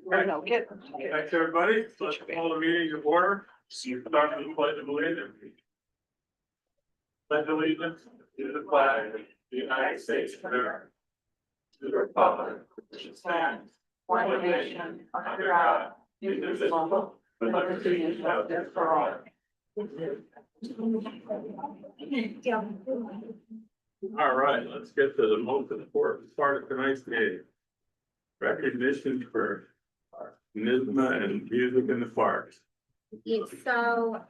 Right. No, get. Thanks, everybody. Let's call the meeting to order. Start with the pledge of allegiance. Pledge allegiance to the flag of the United States of America. To the republic which stands one nation under God, indivisible, with liberty and justice for all. All right, let's get to the most important part of tonight's meeting. Recognition for NISMA and Music in the Parks. So,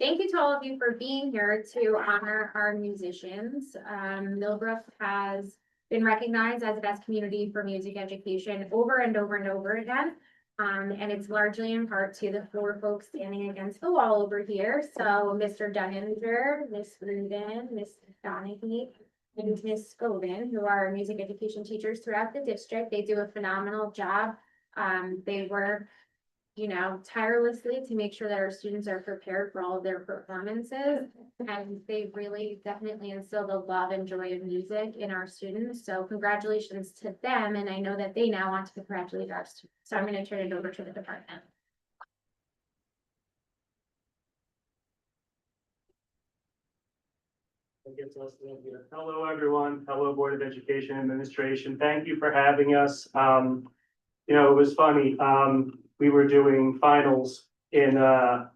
thank you to all of you for being here to honor our musicians. Millbrook has been recognized as the best community for music education over and over and over again. And it's largely in part to the four folks standing against the wall over here. So Mr. Dunninger, Miss Rubin, Miss Donahue, and Miss Scobin, who are music education teachers throughout the district. They do a phenomenal job. They work, tirelessly to make sure that our students are prepared for all of their performances. And they really definitely instill the love and joy of music in our students. So congratulations to them. And I know that they now want to congratulate our students. So I'm going to turn it over to the department. Hello, everyone. Hello, Board of Education Administration. Thank you for having us. It was funny. We were doing finals in the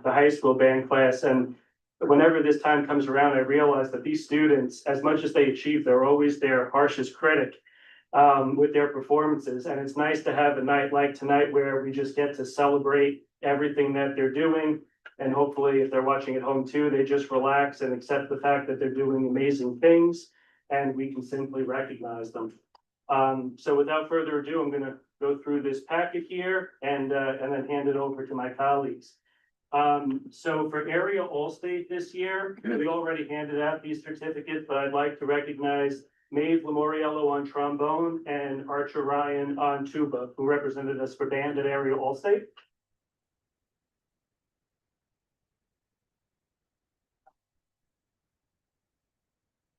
high school band class, and whenever this time comes around, I realize that these students, as much as they achieve, they're always their harshest critic with their performances. And it's nice to have a night like tonight where we just get to celebrate everything that they're doing. And hopefully, if they're watching at home too, they just relax and accept the fact that they're doing amazing things, and we can simply recognize them. So without further ado, I'm gonna go through this packet here and then hand it over to my colleagues. So for Area All-State this year, we already handed out these certificates, but I'd like to recognize Maeve Lamoriello on trombone and Archer Ryan on tuba, who represented us for band at Area All-State.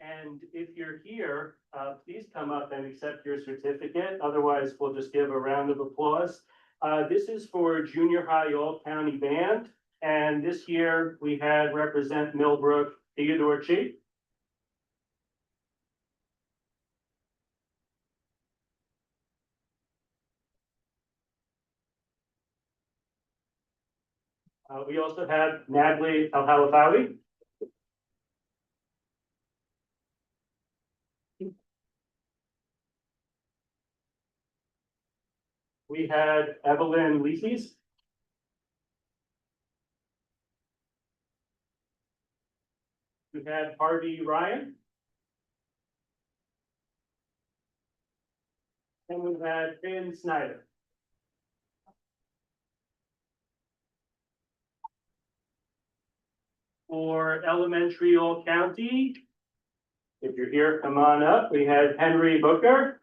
And if you're here, please come up and accept your certificate. Otherwise, we'll just give a round of applause. This is for Junior High All-County Band. And this year we had represent Millbrook Theodore Chi. We also had Natalie Al-Halafawi. We had Evelyn Leases. We had Harvey Ryan. And we had Finn Snyder. For elementary all county, if you're here, come on up. We had Henry Booker.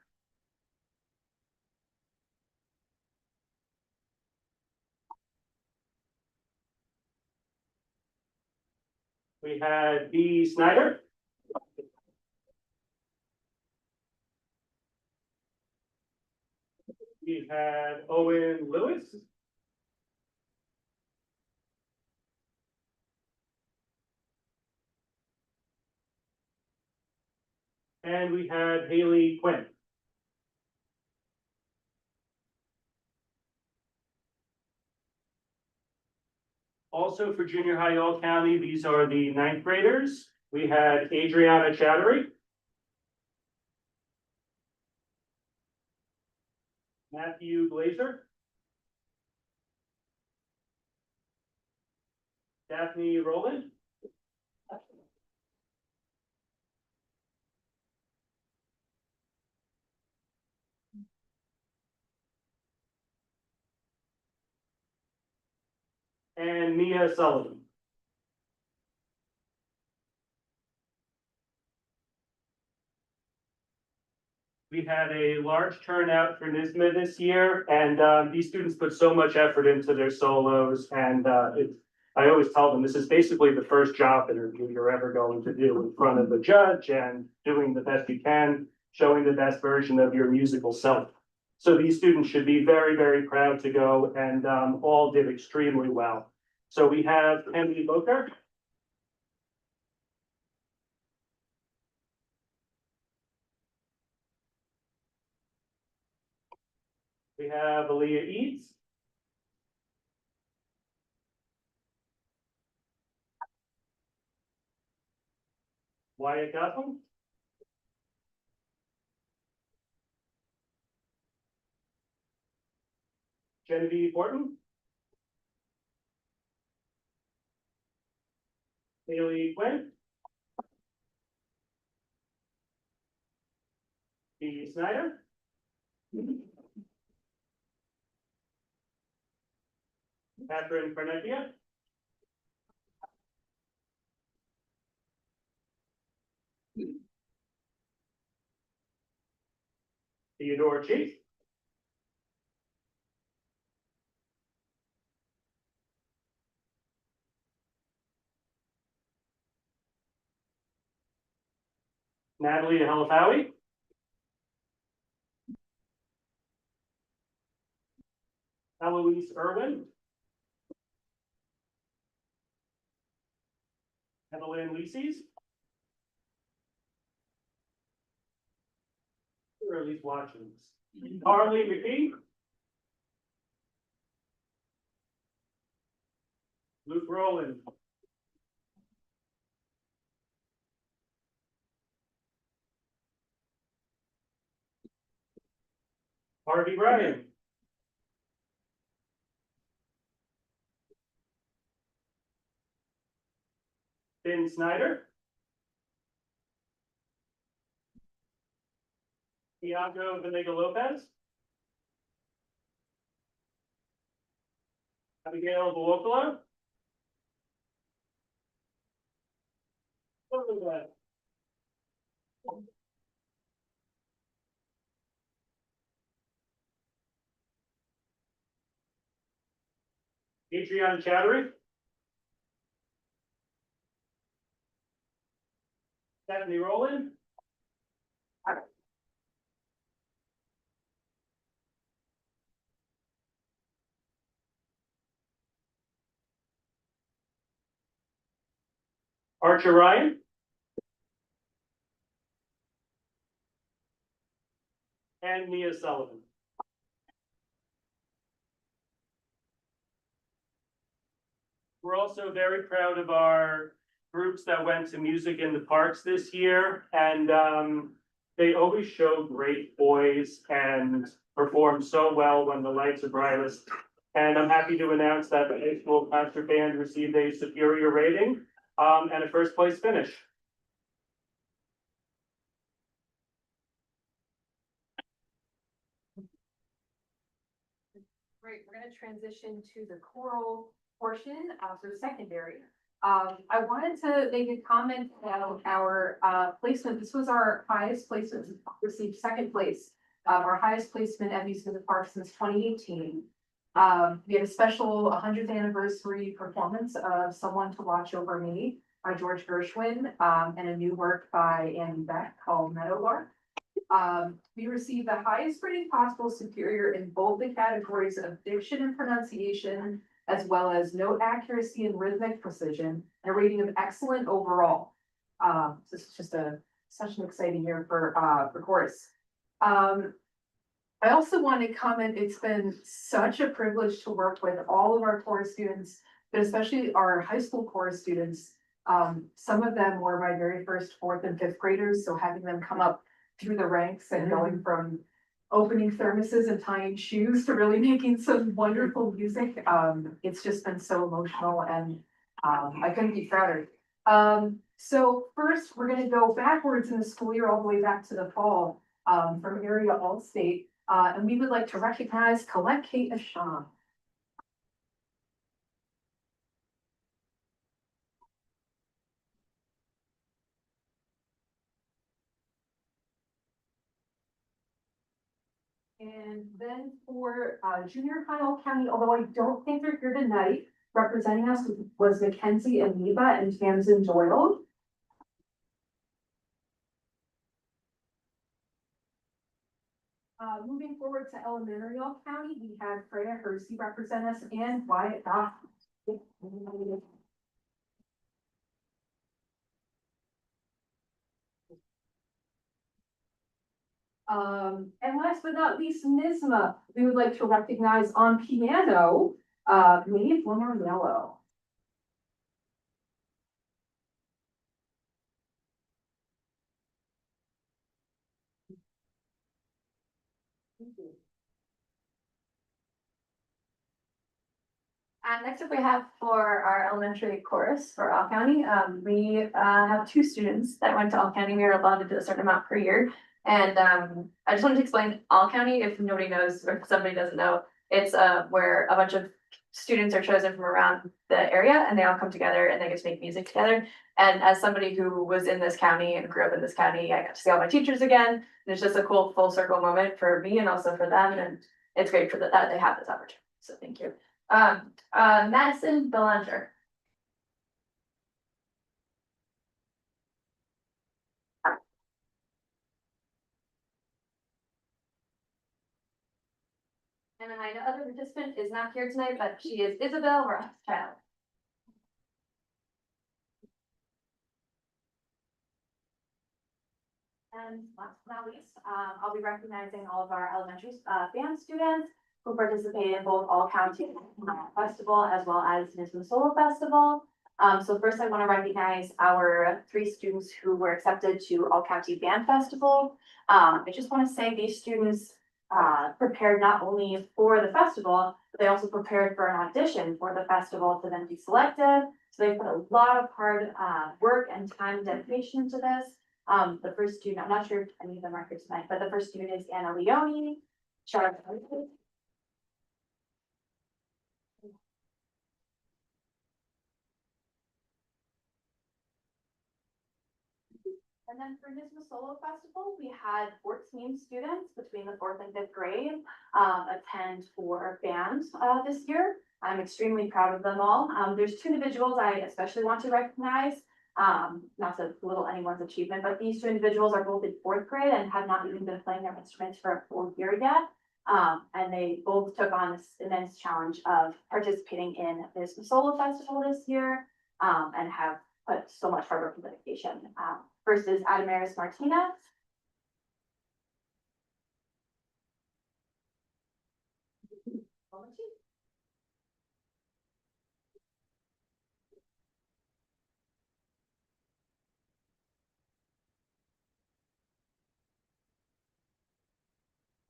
We had B. Snyder. We had Owen Lewis. And we had Haley Quinn. Also for junior high all county, these are the ninth graders. We had Adriana Chattery. Matthew Glazer. Daphne Rowland. And Mia Sullivan. We had a large turnout for NISMA this year, and these students put so much effort into their solos, and I always tell them this is basically the first job interview you're ever going to do in front of the judge and doing the best you can, showing the best version of your musical self. So these students should be very, very proud to go and all did extremely well. So we have Emily Boker. We have Aaliyah Eads. Wyatt Gotham. Genevieve Horton. Haley Quinn. Dee Snyder. Catherine Cornecchia. Theodore Chase. Natalie Helafawi. Eloise Irwin. Evelyn Leases. Or at least watching this. Carly McKee. Luke Rowland. Harvey Bryan. Ben Snyder. Iago Venega Lopez. Abigail Buokolo. Adriana Chattery. Stephanie Rowland. Archer Ryan. And Mia Sullivan. We're also very proud of our groups that went to Music in the Parks this year, and they always show great poise and perform so well when the lights are brightest. And I'm happy to announce that the high school concert band received a superior rating and a first place finish. Great, we're gonna transition to the choral portion for secondary. I wanted to make a comment about our placement. This was our highest placement, we received second place. Our highest placement at Music in the Park since 2018. We had a special 100th anniversary performance of Someone to Watch Over Me by George Gershwin, and a new work by Andy Beck called Meadowlark. We received the highest rating possible, superior in both the categories of diction and pronunciation, as well as note accuracy and rhythmic precision, and a rating of excellent overall. This is just such an exciting year for chorus. I also want to comment, it's been such a privilege to work with all of our chorus students, but especially our high school chorus students. Some of them were my very first fourth and fifth graders, so having them come up through the ranks and going from opening thermoses and tying shoes to really making some wonderful music. It's just been so emotional, and I couldn't be prouder. So first, we're gonna go backwards in the school year all the way back to the fall, from area All-State. And we would like to recognize Colette Kate Asham. And then for junior high All County, although I don't think they're here tonight, representing us was Mackenzie Aniba and Tamsin Doyle. Moving forward to elementary All County, we had Freya Hersey represent us and Wyatt Goff. And last but not least, NISMA, we would like to recognize on piano, Maeve Lamoriello. Next up, we have for our elementary chorus for All County, we have two students that went to All County. We are allowed to do a certain amount per year. And I just wanted to explain All County, if nobody knows or if somebody doesn't know, it's where a bunch of students are chosen from around the area and they all come together and they get to make music together. And as somebody who was in this county and grew up in this county, I got to see all my teachers again. And it's just a cool full circle moment for me and also for them. And it's great for that they have this opportunity. So thank you. Madison Belanger. And then my other participant is not here tonight, but she is Isabel Rothschild. And last but not least, I'll be recognizing all of our elementary band students who participate in both All County Festival as well as NISMA Solo Festival. So first I want to recognize our 3 students who were accepted to All County Band Festival. I just want to say these students prepared not only for the festival, but they also prepared for an audition for the festival to then be selected. So they put a lot of hard work and time and dedication into this. The first student, I'm not sure if any of them are here tonight, but the first student is Anna Leone, Charlotte. And then for NISMA Solo Festival, we had 14 students between the 4th and 5th grade attend for band this year. I'm extremely proud of them all. There's 2 individuals I especially want to recognize. Not to belittle anyone's achievement, but these 2 individuals are both in 4th grade and have not even been playing their instruments for a full year yet. And they both took on this immense challenge of participating in this solo festival this year, and have put so much hard work and dedication. First is Adamaris Martinez.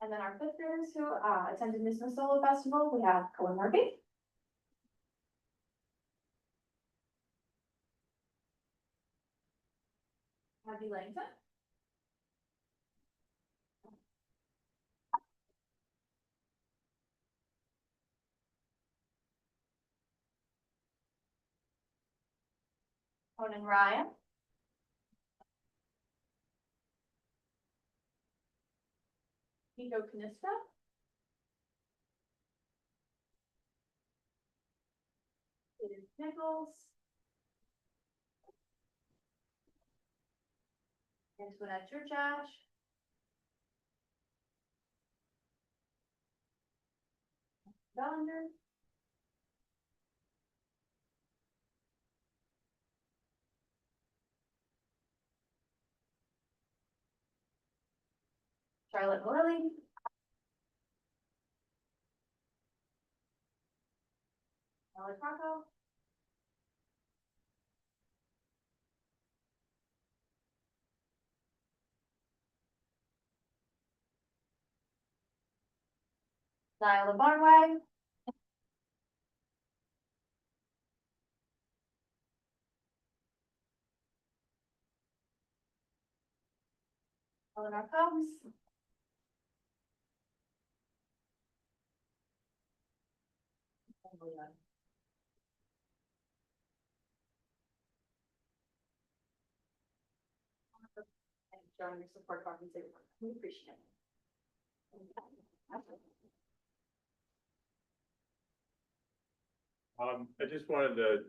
And then our 5th graders who attended NISMA Solo Festival, we have Cohen Murphy. Abby Langton. Conan Ryan. Nico Canista. Aiden Nichols. Antoinette Churchash. Bellinger. Charlotte Lilly. Ella Crocco. Nyla Barnway. Eleanor Combs. And showing your support for everyone. We appreciate it. I just wanted to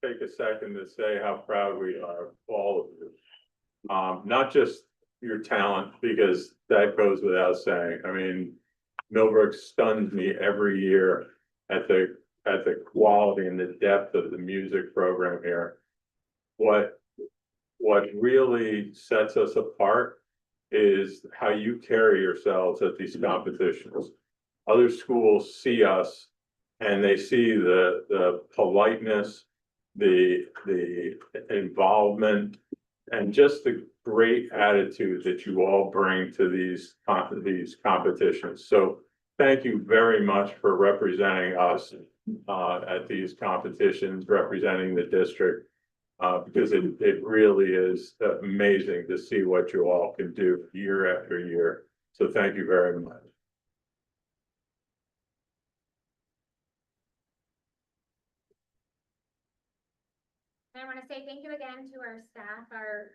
take a second to say how proud we are of all of you. Not just your talent, because that goes without saying. I mean, Millbrook stuns me every year at the quality and the depth of the music program here. What really sets us apart is how you carry yourselves at these competitions. Other schools see us and they see the politeness, the involvement, and just the great attitude that you all bring to these competitions. So thank you very much for representing us at these competitions, representing the district. Because it really is amazing to see what you all can do year after year. So thank you very much. I want to say thank you again to our staff, our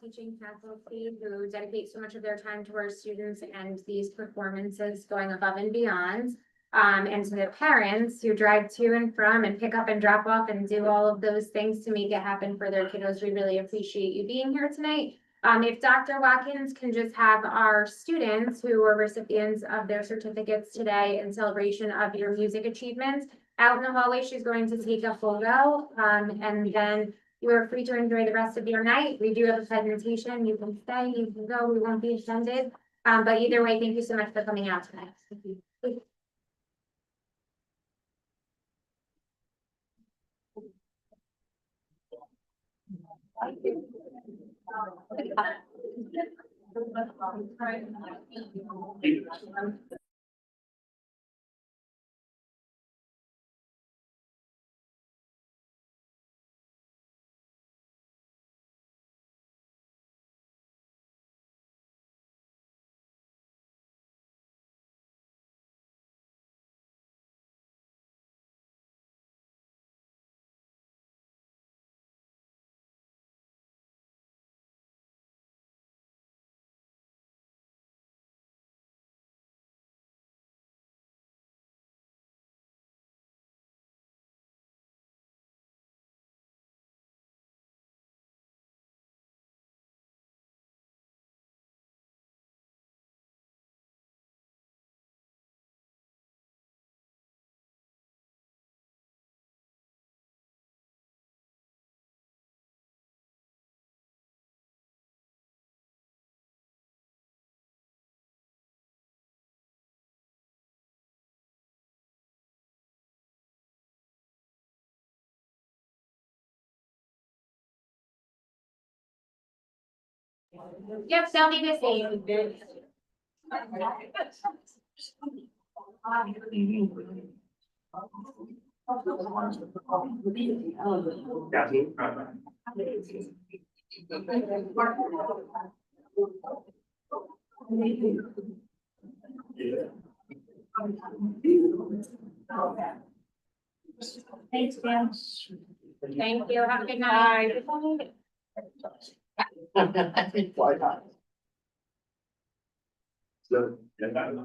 teaching faculty who dedicate so much of their time to our students and these performances going above and beyond. And to the parents who drive to and from and pick up and drop off and do all of those things to make it happen for their kiddos. We really appreciate you being here tonight. If Dr. Watkins can just have our students who were recipients of their certificates today in celebration of your music achievements out in the hallway, she's going to take a photo. And then you are free to enjoy the rest of your night. We do have a presentation. You can stay, you can go, we won't be offended. But either way, thank you so much for coming out tonight. Thank you. Yep, they'll be the same. Thanks, Dan. Thank you. Have a good night. So, we want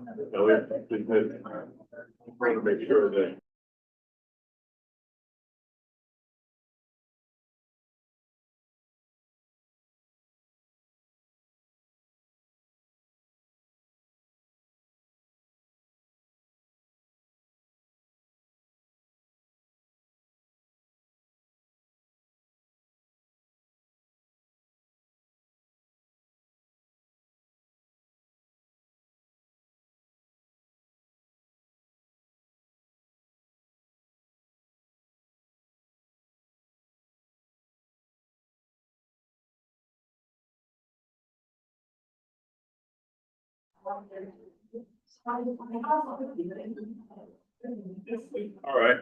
to make sure that all right,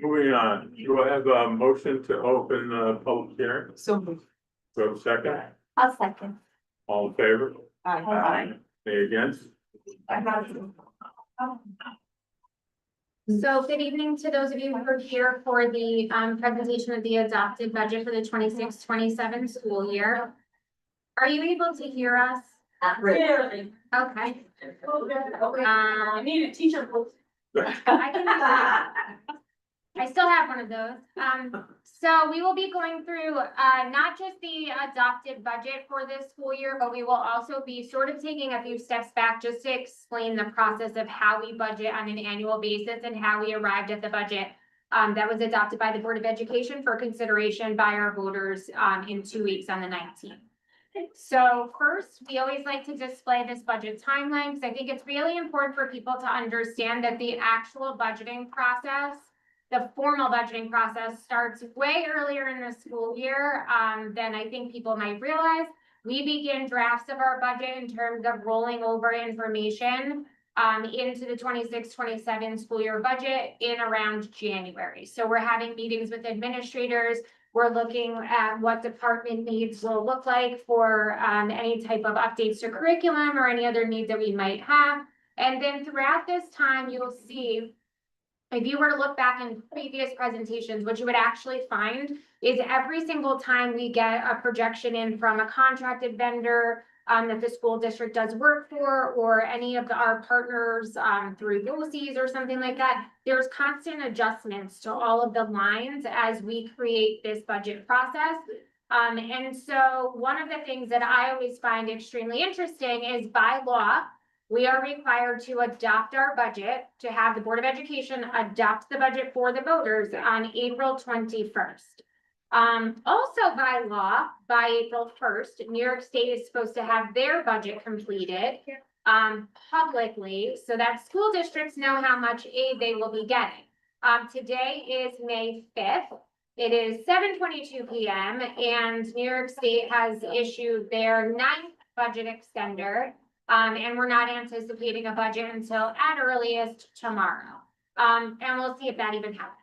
moving on, do I have a motion to open the public hearing? So. Do I have a second? I'll second. All in favor? Aye. Any against? So good evening to those of you who are here for the presentation of the adopted budget for the 26-27 school year. Are you able to hear us? Really? Okay. I need a teacher. I can. I still have one of those. So we will be going through, not just the adopted budget for this school year, but we will also be sort of taking a few steps back just to explain the process of how we budget on an annual basis and how we arrived at the budget that was adopted by the Board of Education for consideration by our voters, in 2 weeks on the 19th. So first, we always like to display this budget timeline, because I think it's really important for people to understand that the actual budgeting process, the formal budgeting process, starts way earlier in the school year than I think people might realize. We begin drafts of our budget in terms of rolling over information into the 26-27 school year budget in around January. So we're having meetings with administrators. We're looking at what department needs will look like for any type of updates to curriculum or any other need that we might have. And then throughout this time, you'll see, if you were to look back in previous presentations, what you would actually find is every single time we get a projection in from a contracted vendor that the school district does work for, or any of our partners through BOCES or something like that, there's constant adjustments to all of the lines as we create this budget process. And so one of the things that I always find extremely interesting is, by law, we are required to adopt our budget, to have the Board of Education adopt the budget for the voters on April 21st. Also by law, by April 1st, New York State is supposed to have their budget completed publicly, so that school districts know how much aid they will be getting. Today is May 5th. It is 7:22 p.m. and New York State has issued their 9th budget extender. And we're not anticipating a budget until at earliest tomorrow. And we'll see if that even happens.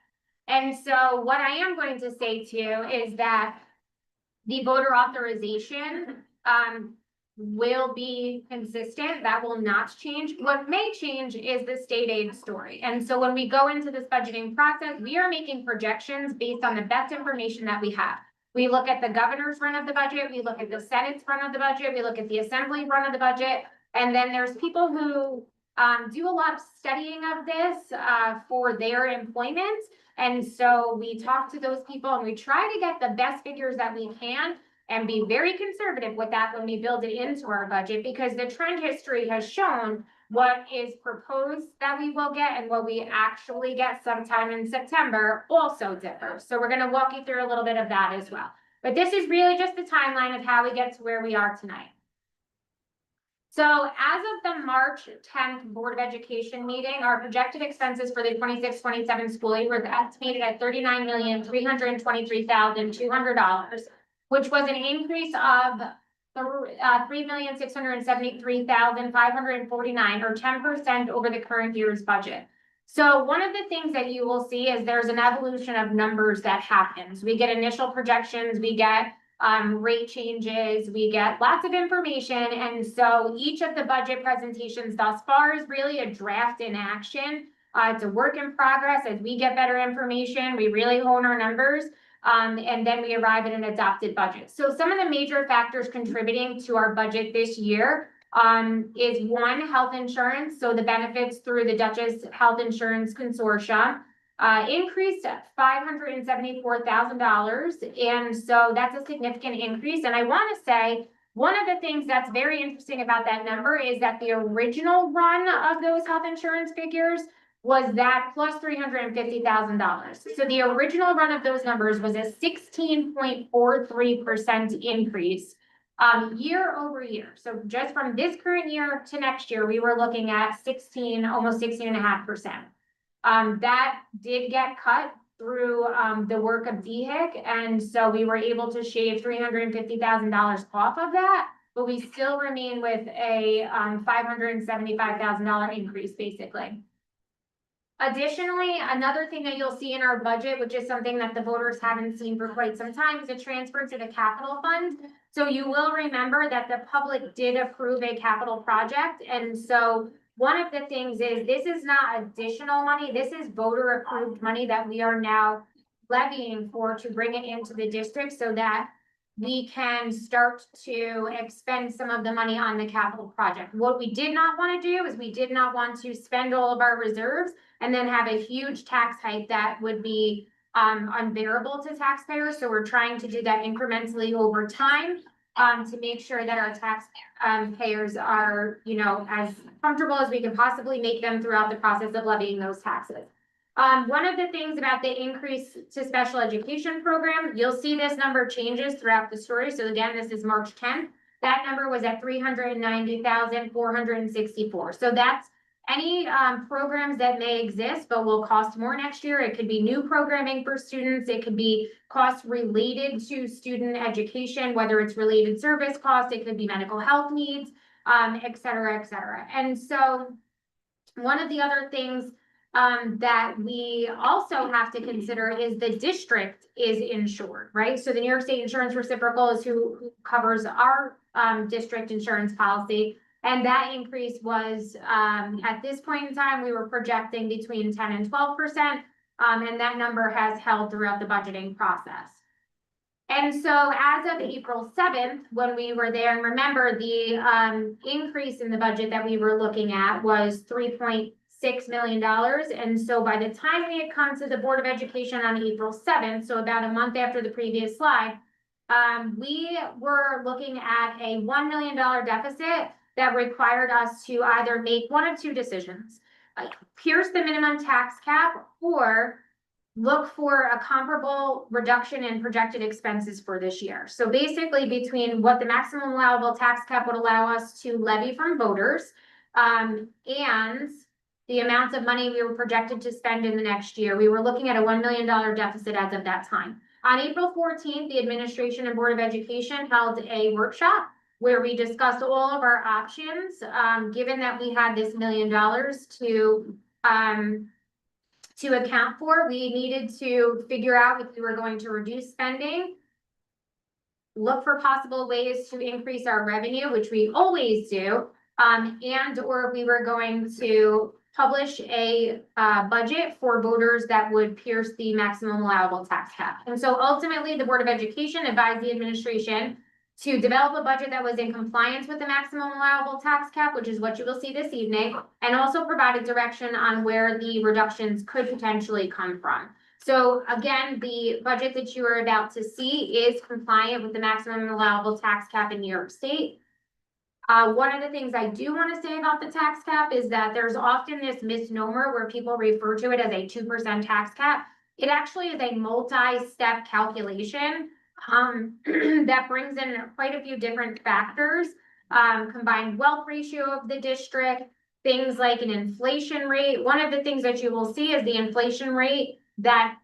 And so what I am going to say to you is that the voter authorization will be consistent. That will not change. What may change is the state aid story. And so when we go into this budgeting process, we are making projections based on the best information that we have. We look at the governor's run of the budget, we look at the Senate's run of the budget, we look at the Assembly run of the budget, and then there's people who do a lot of studying of this for their employment. And so we talk to those people and we try to get the best figures that we can and be very conservative with that when we build it into our budget, because the trend history has shown what is proposed that we will get and what we actually get sometime in September also differs. So we're going to walk you through a little bit of that as well. But this is really just the timeline of how we get to where we are tonight. So as of the March 10th Board of Education meeting, our projected expenses for the 26-27 school year were estimated at $39,323,200, which was an increase of $3,673,549, or 10% over the current year's budget. So one of the things that you will see is there's an evolution of numbers that happens. We get initial projections, we get rate changes, we get lots of information. And so each of the budget presentations thus far is really a draft in action. It's a work in progress. As we get better information, we really hone our numbers. And then we arrive at an adopted budget. So some of the major factors contributing to our budget this year is one, health insurance. So the benefits through the Dutchess Health Insurance Consortium increased $574,000. And so that's a significant increase. And I want to say, one of the things that's very interesting about that number is that the original run of those health insurance figures was that plus $350,000. So the original run of those numbers was a 16.43% increase year over year. So just from this current year to next year, we were looking at almost 16.5%. That did get cut through the work of DHIC, and so we were able to shave $350,000 off of that, but we still remain with a $575,000 increase, basically. Additionally, another thing that you'll see in our budget, which is something that the voters haven't seen for quite some time, is a transfer to the capital fund. So you will remember that the public did approve a capital project. And so one of the things is, this is not additional money. This is voter approved money that we are now levying for to bring it into the district so that we can start to expend some of the money on the capital project. What we did not want to do is we did not want to spend all of our reserves and then have a huge tax hike that would be unbearable to taxpayers. So we're trying to do that incrementally over time to make sure that our tax payers are, you know, as comfortable as we can possibly make them throughout the process of levying those taxes. One of the things about the increase to special education program, you'll see this number changes throughout the story. So again, this is March 10th. That number was at 390,464. So that's any programs that may exist but will cost more next year. It could be new programming for students. It could be costs related to student education, whether it's related service costs, it could be medical health needs, et cetera, et cetera. And so one of the other things that we also have to consider is the district is insured, right? So the New York State Insurance Reciprocal is who covers our district insurance policy. And that increase was, at this point in time, we were projecting between 10 and 12%. And that number has held throughout the budgeting process. And so as of April 7th, when we were there, and remember the increase in the budget that we were looking at was $3.6 million. And so by the time we had come to the Board of Education on April 7th, so about a month after the previous slide, we were looking at a $1 million deficit that required us to either make one of two decisions, pierce the minimum tax cap or look for a comparable reduction in projected expenses for this year. So basically between what the maximum allowable tax cap would allow us to levy from voters, and the amount of money we were projected to spend in the next year, we were looking at a $1 million deficit as of that time. On April 14th, the administration and Board of Education held a workshop where we discussed all of our options, given that we had this $1 million to account for. We needed to figure out if we were going to reduce spending, look for possible ways to increase our revenue, which we always do, and or we were going to publish a budget for voters that would pierce the maximum allowable tax cap. And so ultimately, the Board of Education advised the administration to develop a budget that was in compliance with the maximum allowable tax cap, which is what you will see this evening, and also provided direction on where the reductions could potentially come from. So again, the budget that you are about to see is compliant with the maximum allowable tax cap in New York State. One of the things I do want to say about the tax cap is that there's often this misnomer where people refer to it as a 2% tax cap. It actually is a multi-step calculation that brings in quite a few different factors, combined wealth ratio of the district, things like an inflation rate. One of the things that you will see is the inflation rate that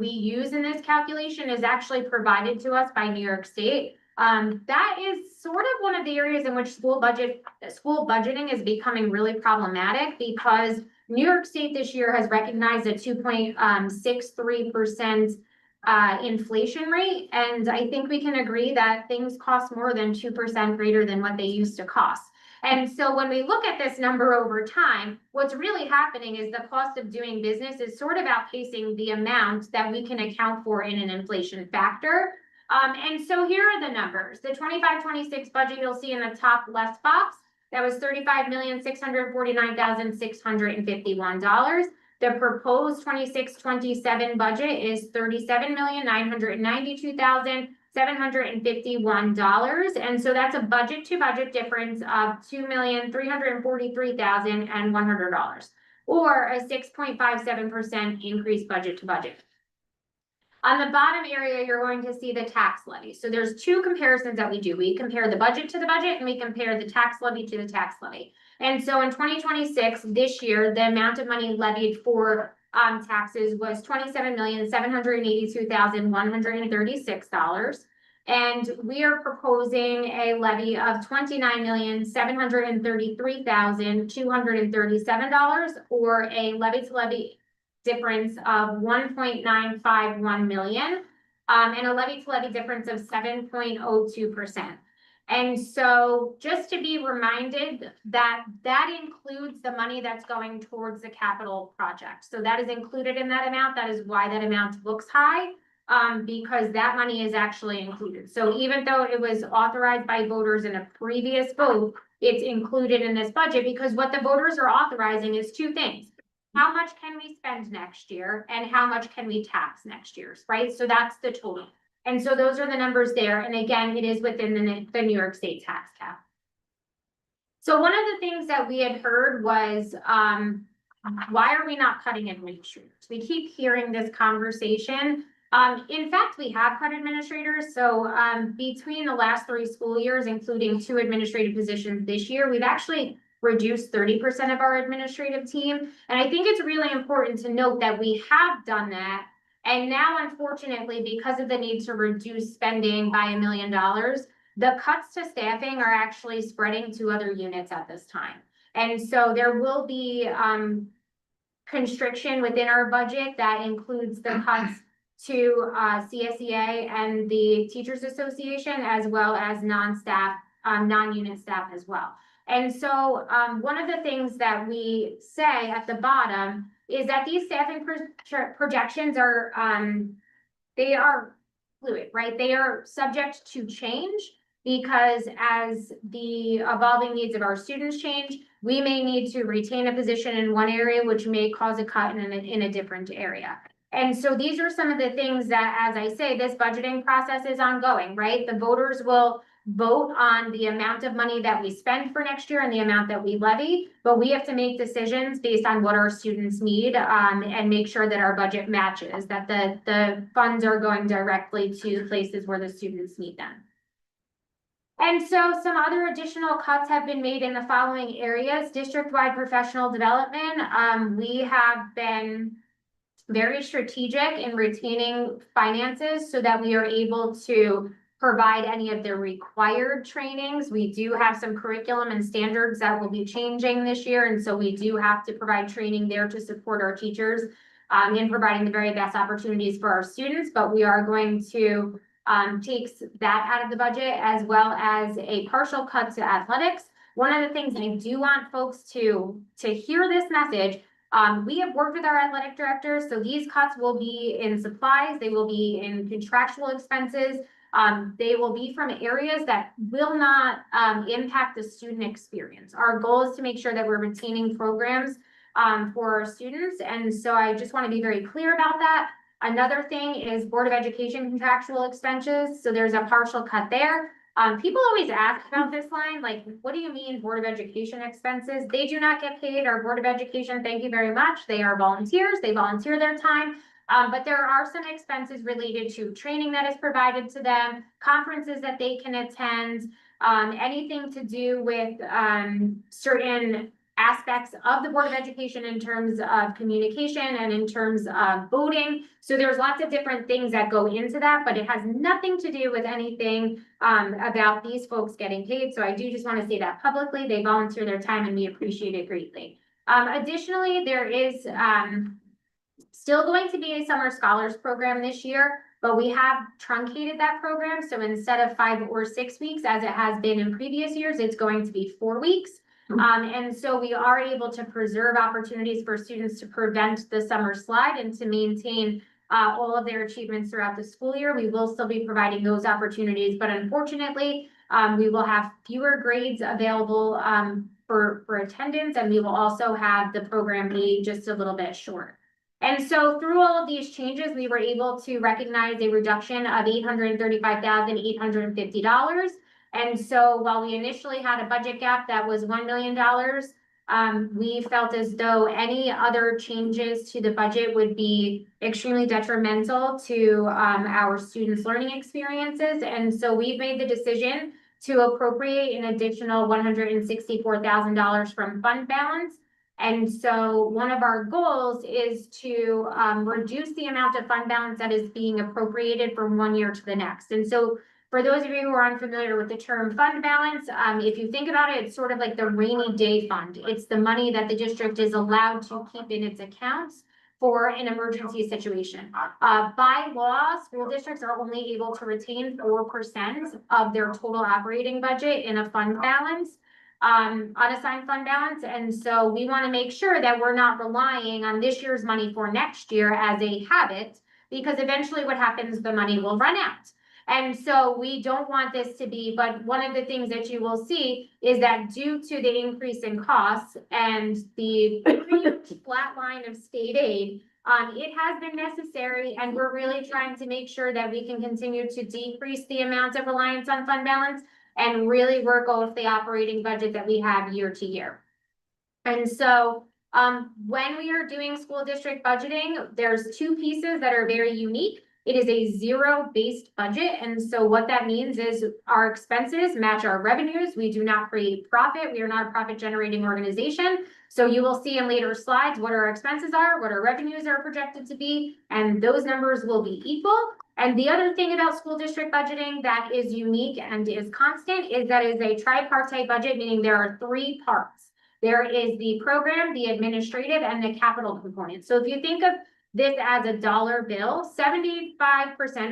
we use in this calculation is actually provided to us by New York State. That is sort of one of the areas in which school budgeting is becoming really problematic, because New York State this year has recognized a 2.63% inflation rate. And I think we can agree that things cost more than 2% greater than what they used to cost. And so when we look at this number over time, what's really happening is the cost of doing business is sort of outpacing the amount that we can account for in an inflation factor. And so here are the numbers. The 25-26 budget you'll see in the top left box, that was $35,649,651. The proposed 26-27 budget is $37,992,751. And so that's a budget to budget difference of $2,343,100, or a 6.57% increase budget to budget. On the bottom area, you're going to see the tax levy. So there's two comparisons that we do. We compare the budget to the budget, and we compare the tax levy to the tax levy. And so in 2026, this year, the amount of money levied for taxes was $27,782,136. And we are proposing a levy of $29,733,237, or a levy to levy difference of 1.951 million, and a levy to levy difference of 7.02%. And so just to be reminded that that includes the money that's going towards the capital project. So that is included in that amount. That is why that amount looks high. because that money is actually included. So even though it was authorized by voters in a previous vote, it's included in this budget because what the voters are authorizing is two things. How much can we spend next year and how much can we tax next year, right? So that's the total. And so those are the numbers there. And again, it is within the New York State tax cap. So one of the things that we had heard was, why are we not cutting administrators? We keep hearing this conversation. In fact, we have cut administrators. So between the last 3 school years, including 2 administrative positions this year, we've actually reduced 30% of our administrative team. And I think it's really important to note that we have done that. And now, unfortunately, because of the need to reduce spending by $1 million, the cuts to staffing are actually spreading to other units at this time. And so there will be constriction within our budget that includes the cuts to CSEA and the Teachers Association, as well as non-staff, non-unit staff as well. And so one of the things that we say at the bottom is that these staffing projections are, they are fluid, right? They are subject to change because as the evolving needs of our students change, we may need to retain a position in one area, which may cause a cut in a different area. And so these are some of the things that, as I say, this budgeting process is ongoing, right? The voters will vote on the amount of money that we spend for next year and the amount that we levy, but we have to make decisions based on what our students need and make sure that our budget matches, that the funds are going directly to places where the students need them. And so some other additional cuts have been made in the following areas. District-wide professional development. We have been very strategic in retaining finances so that we are able to provide any of the required trainings. We do have some curriculum and standards that will be changing this year. And so we do have to provide training there to support our teachers in providing the very best opportunities for our students. But we are going to take that out of the budget, as well as a partial cut to athletics. One of the things I do want folks to hear this message, we have worked with our athletic directors, so these cuts will be in supplies, they will be in contractual expenses, they will be from areas that will not impact the student experience. Our goal is to make sure that we're retaining programs for our students, and so I just want to be very clear about that. Another thing is Board of Education contractual expenses. So there's a partial cut there. People always ask about this line, like, what do you mean Board of Education expenses? They do not get paid. Our Board of Education, thank you very much. They are volunteers. They volunteer their time. But there are some expenses related to training that is provided to them, conferences that they can attend, anything to do with certain aspects of the Board of Education in terms of communication and in terms of voting. So there's lots of different things that go into that, but it has nothing to do with anything about these folks getting paid. So I do just want to say that publicly. They volunteer their time and we appreciate it greatly. Additionally, there is still going to be a summer scholars program this year, but we have truncated that program. So instead of 5 or 6 weeks, as it has been in previous years, it's going to be 4 weeks. And so we are able to preserve opportunities for students to prevent the summer slide and to maintain all of their achievements throughout the school year. We will still be providing those opportunities, but unfortunately, we will have fewer grades available for attendance, and we will also have the program be just a little bit short. And so through all of these changes, we were able to recognize a reduction of $835,850. And so while we initially had a budget gap that was $1 million, we felt as though any other changes to the budget would be extremely detrimental to our students' learning experiences. And so we've made the decision to appropriate an additional $164,000 from fund balance. And so one of our goals is to reduce the amount of fund balance that is being appropriated from one year to the next. And so for those of you who are unfamiliar with the term fund balance, if you think about it, it's sort of like the rainy day fund. It's the money that the district is allowed to keep in its accounts for an emergency situation. By law, school districts are only able to retain 4% of their total operating budget in a fund balance, unassigned fund balance. And so we want to make sure that we're not relying on this year's money for next year as a habit, because eventually what happens, the money will run out. And so we don't want this to be, but one of the things that you will see is that due to the increase in costs and the huge flat line of state aid, it has been necessary, and we're really trying to make sure that we can continue to decrease the amount of reliance on fund balance and really work off the operating budget that we have year to year. And so, when we are doing school district budgeting, there's two pieces that are very unique. It is a zero-based budget, and so what that means is our expenses match our revenues. We do not create profit. We are not a profit-generating organization. So you will see in later slides what our expenses are, what our revenues are projected to be, and those numbers will be equal. And the other thing about school district budgeting that is unique and is constant is that it is a tripartite budget, meaning there are three parts. There is the program, the administrative, and the capital component. So if you think of this as a dollar bill, 75%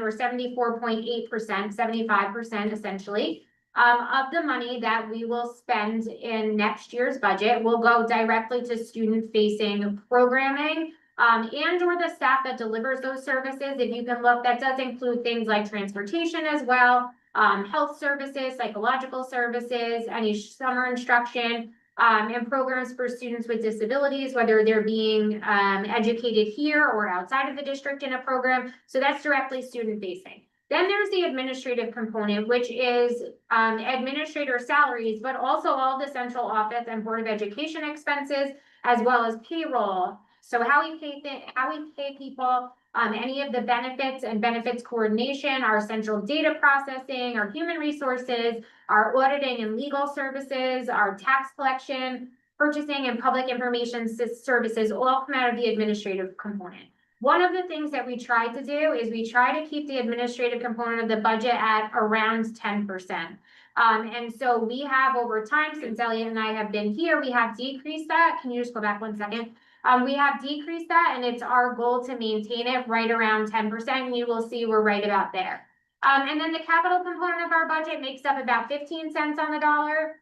or 74.8%, 75% essentially, of the money that we will spend in next year's budget will go directly to student-facing programming, and or the staff that delivers those services. If you can look, that does include things like transportation as well, health services, psychological services, any summer instruction, and programs for students with disabilities, whether they're being educated here or outside of the district in a program. So that's directly student facing. Then there's the administrative component, which is administrator salaries, but also all the central office and Board of Education expenses, as well as payroll. So how we pay people, any of the benefits and benefits coordination, our central data processing, our human resources, our auditing and legal services, our tax collection, purchasing and public information services all come out of the administrative component. One of the things that we try to do is we try to keep the administrative component of the budget at around 10%. And so we have over time, since Elliot and I have been here, we have decreased that. Can you just go back 1 second? We have decreased that, and it's our goal to maintain it right around 10%. And you will see we're right about there. And then the capital component of our budget makes up about 15 cents on the dollar.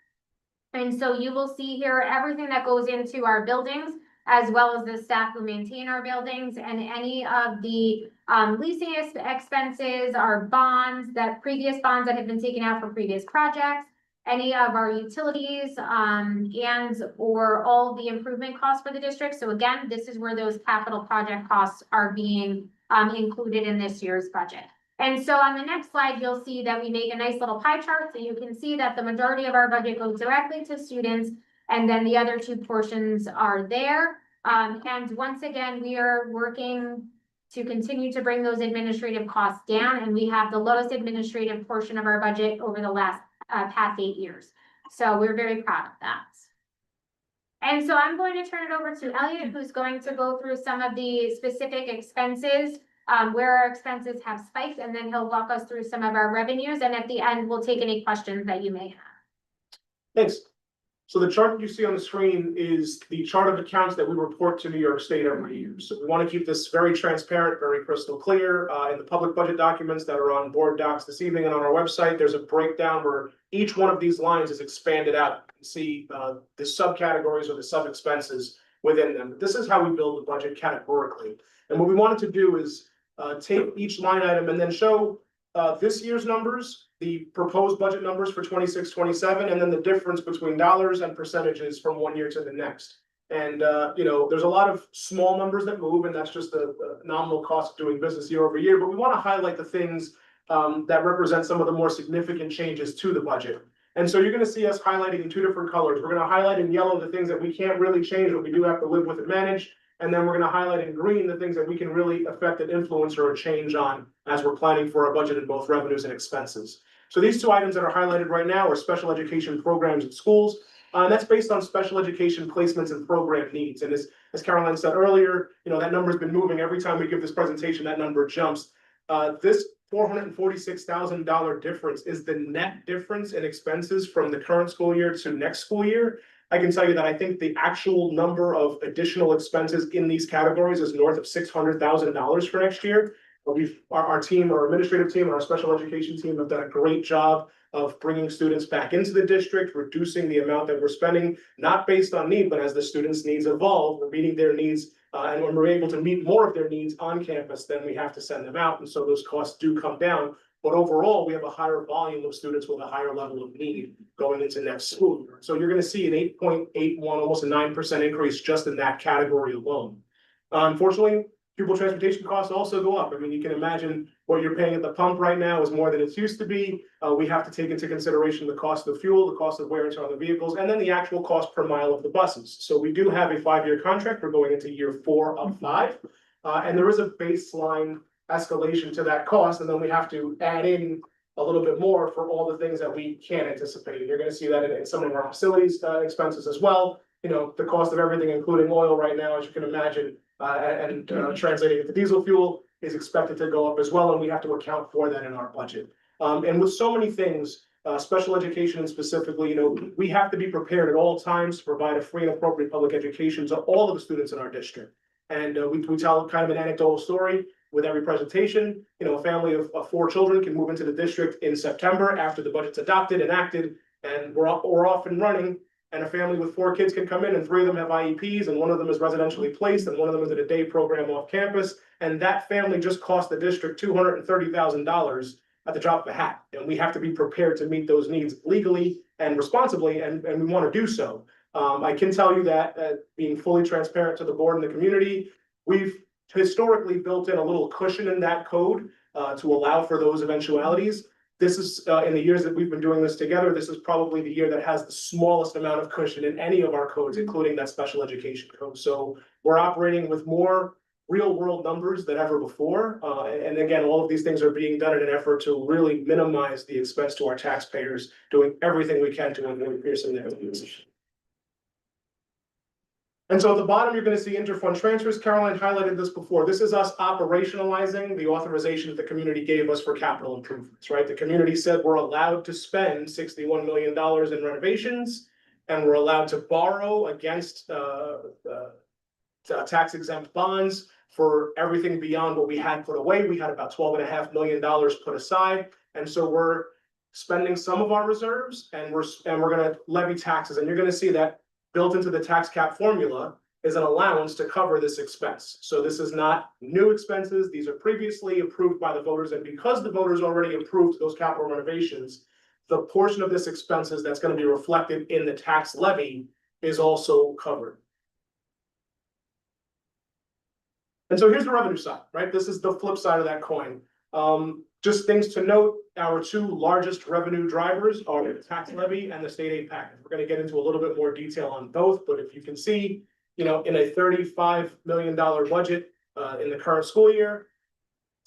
And so you will see here everything that goes into our buildings, as well as the staff who maintain our buildings, and any of the leasing expenses, our bonds, previous bonds that have been taken out for previous projects, any of our utilities, and or all the improvement costs for the district. So again, this is where those capital project costs are being included in this year's budget. And so on the next slide, you'll see that we make a nice little pie chart. So you can see that the majority of our budget goes directly to students, and then the other two portions are there. And once again, we are working to continue to bring those administrative costs down, and we have the lowest administrative portion of our budget over the last past 8 years. So we're very proud of that. And so I'm going to turn it over to Elliot, who's going to go through some of the specific expenses, where our expenses have spiked, and then he'll walk us through some of our revenues. And at the end, we'll take any questions that you may have. Thanks. So the chart that you see on the screen is the chart of accounts that we report to New York State every year. So we want to keep this very transparent, very crystal clear. In the public budget documents that are on board docs this evening and on our website, there's a breakdown where each one of these lines is expanded out. You can see the subcategories or the sub expenses within them. But this is how we build the budget categorically. And what we wanted to do is take each line item and then show this year's numbers, the proposed budget numbers for 26-27, and then the difference between dollars and percentages from one year to the next. And there's a lot of small numbers that move, and that's just the nominal cost of doing business year over year. But we want to highlight the things that represent some of the more significant changes to the budget. And so you're going to see us highlighting in two different colors. We're going to highlight in yellow the things that we can't really change, but we do have to live with and manage. And then we're going to highlight in green the things that we can really affect and influence or change on as we're planning for our budget in both revenues and expenses. So these two items that are highlighted right now are special education programs in schools. And that's based on special education placements and program needs. And as Caroline said earlier, that number has been moving. Every time we give this presentation, that number jumps. This $446,000 difference is the net difference in expenses from the current school year to next school year. I can tell you that I think the actual number of additional expenses in these categories is north of $600,000 for next year. Our team, our administrative team, and our special education team have done a great job of bringing students back into the district, reducing the amount that we're spending, not based on need, but as the students' needs evolve, we're meeting their needs. And when we're able to meet more of their needs on campus, then we have to send them out. And so those costs do come down. But overall, we have a higher volume of students with a higher level of need going into next school year. So you're going to see an 8.81, almost a 9% increase just in that category alone. Unfortunately, pupil transportation costs also go up. I mean, you can imagine what you're paying at the pump right now is more than it used to be. We have to take into consideration the cost of fuel, the cost of wear and tear on the vehicles, and then the actual cost per mile of the buses. So we do have a 5-year contract. We're going into year 4 of 5. And there is a baseline escalation to that cost, and then we have to add in a little bit more for all the things that we can't anticipate. You're going to see that in some of our facilities expenses as well. You know, the cost of everything, including oil right now, as you can imagine, translating it to diesel fuel is expected to go up as well, and we have to account for that in our budget. And with so many things, special education specifically, you know, we have to be prepared at all times to provide a free and appropriate public education to all of the students in our district. And we tell kind of an anecdotal story with every presentation. You know, a family of 4 children can move into the district in September after the budget's adopted, enacted, and we're off and running. And a family with 4 kids can come in, and 3 of them have IEPs, and 1 of them is residentially placed, and 1 of them is in a day program off campus. And that family just cost the district $230,000 at the drop of a hat. And we have to be prepared to meet those needs legally and responsibly, and we want to do so. I can tell you that being fully transparent to the board and the community, we've historically built in a little cushion in that code to allow for those eventualities. This is, in the years that we've been doing this together, this is probably the year that has the smallest amount of cushion in any of our codes, including that special education code. So we're operating with more real world numbers than ever before. And again, all of these things are being done in an effort to really minimize the expense to our taxpayers, doing everything we can to avoid piercing their position. And so at the bottom, you're going to see interfund transfers. Caroline highlighted this before. This is us operationalizing the authorization that the community gave us for capital improvements, right? The community said we're allowed to spend $61 million in renovations, and we're allowed to borrow against tax exempt bonds for everything beyond what we had put away. We had about $12.5 million put aside. And so we're spending some of our reserves, and we're going to levy taxes. And you're going to see that built into the tax cap formula is an allowance to cover this expense. So this is not new expenses. These are previously approved by the voters. And because the voters already approved those capital renovations, the portion of this expenses that's going to be reflected in the tax levy is also covered. And so here's the revenue side, right? This is the flip side of that coin. Just things to note, our 2 largest revenue drivers are the tax levy and the state aid package. We're going to get into a little bit more detail on both, but if you can see, you know, in a $35 million budget in the current school year,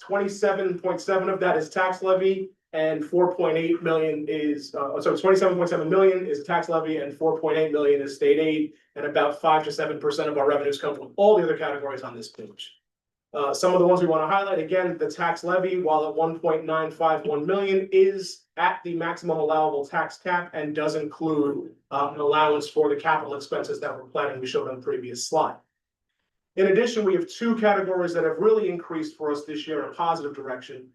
27.7 of that is tax levy, and 4.8 million is, 27.7 million is tax levy, and 4.8 million is state aid, and about 5 to 7% of our revenues come from all the other categories on this page. Some of the ones we want to highlight, again, the tax levy, while at 1.951 million, is at the maximum allowable tax cap and does include an allowance for the capital expenses that we're planning, we showed on the previous slide. In addition, we have 2 categories that have really increased for us this year in a positive direction.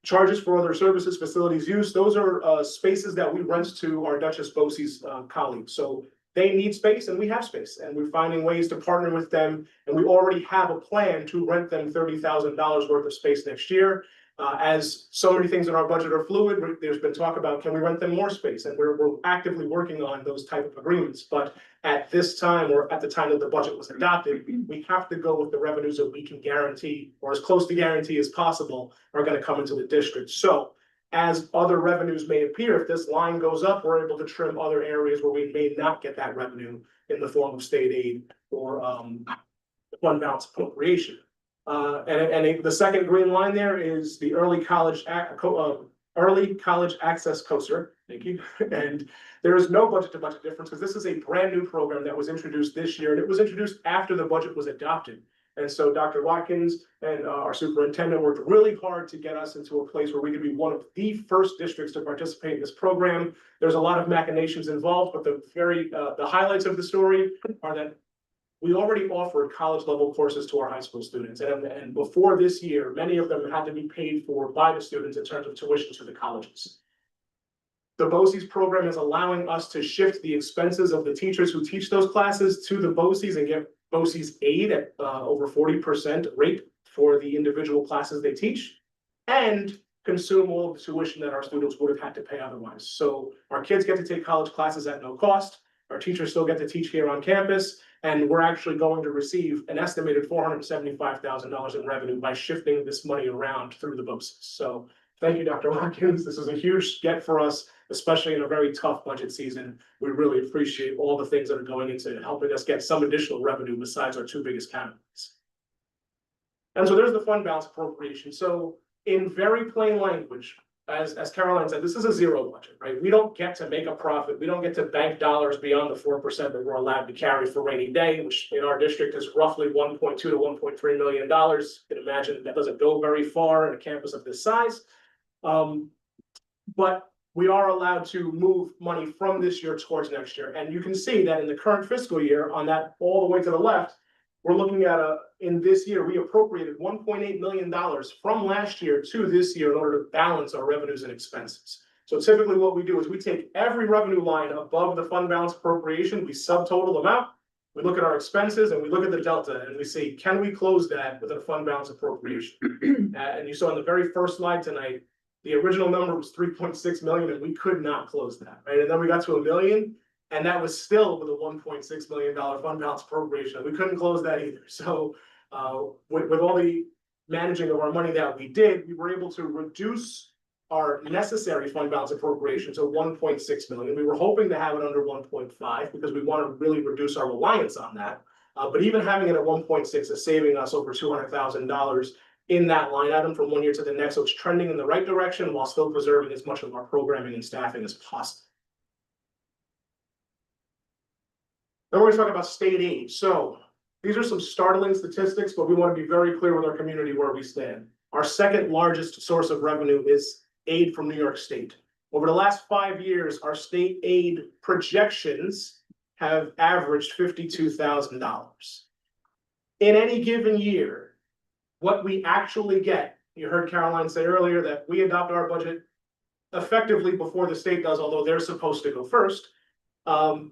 Charges for other services, facilities use, those are spaces that we rent to our Duchess Bosie's colleagues. So they need space and we have space, and we're finding ways to partner with them. And we already have a plan to rent them $30,000 worth of space next year. As so many things in our budget are fluid, there's been talk about, can we rent them more space? And we're actively working on those type of agreements. But at this time, or at the time that the budget was adopted, we have to go with the revenues that we can guarantee, or as close to guarantee as possible, are going to come into the district. So as other revenues may appear, if this line goes up, we're able to trim other areas where we may not get that revenue in the form of state aid or fund balance appropriation. And the second green line there is the early college access COSER. Thank you. And there is no budget to budget difference because this is a brand new program that was introduced this year, and it was introduced after the budget was adopted. And so Dr. Watkins and our superintendent worked really hard to get us into a place where we could be one of the first districts to participate in this program. There's a lot of machinations involved, but the highlights of the story are that we already offered college level courses to our high school students. And before this year, many of them had to be paid for by the students in terms of tuition to the colleges. The BOCES program is allowing us to shift the expenses of the teachers who teach those classes to the BOCES and get BOCES aid at over 40% rate for the individual classes they teach. And consume all of the tuition that our students would have had to pay otherwise. So our kids get to take college classes at no cost. Our teachers still get to teach here on campus. And we're actually going to receive an estimated $475,000 in revenue by shifting this money around through the BOCES. So thank you, Dr. Watkins. This is a huge get for us, especially in a very tough budget season. We really appreciate all the things that are going into helping us get some additional revenue besides our two biggest categories. And so there's the fund balance appropriation. So in very plain language, as Caroline said, this is a zero budget, right? We don't get to make a profit. We don't get to bank dollars beyond the 4% that we're allowed to carry for rainy day, which in our district is roughly $1.2 to $1.3 million. You can imagine that doesn't go very far in a campus of this size. But we are allowed to move money from this year towards next year. And you can see that in the current fiscal year on that all the way to the left, we're looking at in this year, we appropriated $1.8 million from last year to this year in order to balance our revenues and expenses. So typically what we do is we take every revenue line above the fund balance appropriation, we subtotal them out, we look at our expenses and we look at the delta and we say, can we close that with a fund balance appropriation? And you saw in the very first slide tonight, the original number was 3.6 million and we could not close that, right? And then we got to 1 million. And that was still with a $1.6 million fund balance appropriation. We couldn't close that either. So with all the managing of our money that we did, we were able to reduce our necessary fund balance appropriation to 1.6 million. We were hoping to have it under 1.5 because we want to really reduce our reliance on that. But even having it at 1.6 is saving us over $200,000 in that line item from one year to the next. So it's trending in the right direction while still preserving as much of our programming and staffing as possible. Then we're going to talk about state aid. So these are some startling statistics, but we want to be very clear with our community where we stand. Our second largest source of revenue is aid from New York State. Over the last 5 years, our state aid projections have averaged $52,000. In any given year, what we actually get, you heard Caroline say earlier that we adopt our budget effectively before the state does, although they're supposed to go first. By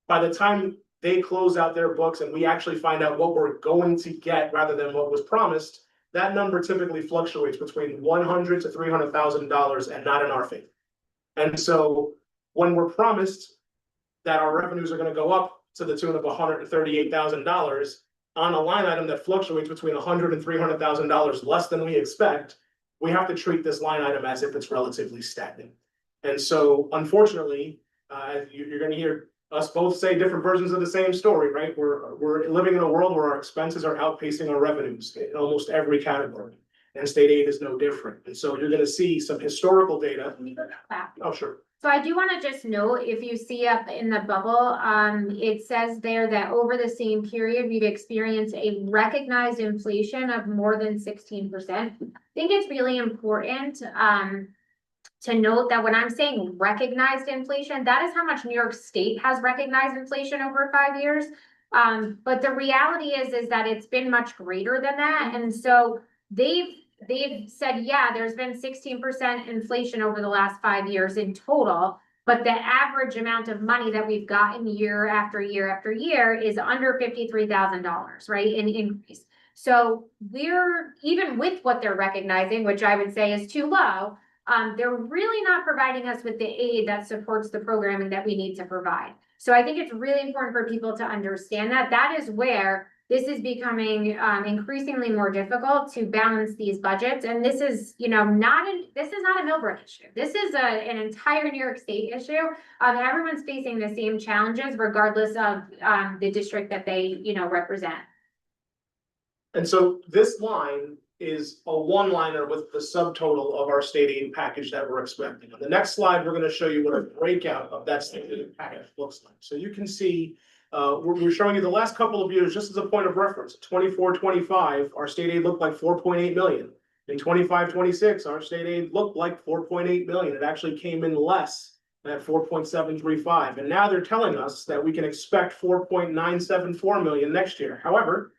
the time they close out their books and we actually find out what we're going to get rather than what was promised, that number typically fluctuates between $100,000 to $300,000 and not in our favor. And so when we're promised that our revenues are going to go up to the tune of $138,000 on a line item that fluctuates between $100,000 and $300,000 less than we expect, we have to treat this line item as if it's relatively stagnant. And so unfortunately, you're going to hear us both say different versions of the same story, right? We're living in a world where our expenses are outpacing our revenues in almost every category, and state aid is no different. And so you're going to see some historical data. Can you go back? Oh, sure. So I do want to just note, if you see up in the bubble, it says there that over the same period, we've experienced a recognized inflation of more than 16%. I think it's really important to note that when I'm saying recognized inflation, that is how much New York State has recognized inflation over 5 years. But the reality is that it's been much greater than that. And so they've said, yeah, there's been 16% inflation over the last 5 years in total, but the average amount of money that we've gotten year after year after year is under $53,000, right, in increase. So we're, even with what they're recognizing, which I would say is too low, they're really not providing us with the aid that supports the programming that we need to provide. So I think it's really important for people to understand that that is where this is becoming increasingly more difficult to balance these budgets. And this is, this is not a Millbrook issue. This is an entire New York State issue. Everyone's facing the same challenges regardless of the district that they, represent. And so this line is a one-liner with the subtotal of our state aid package that we're expecting. On the next slide, we're going to show you what a breakout of that state aid package looks like. So you can see, we're showing you the last couple of years just as a point of reference. 24-25, our state aid looked like 4.8 million. In 25-26, our state aid looked like 4.8 million. It actually came in less at 4.735. And now they're telling us that we can expect 4.974 million next year. However,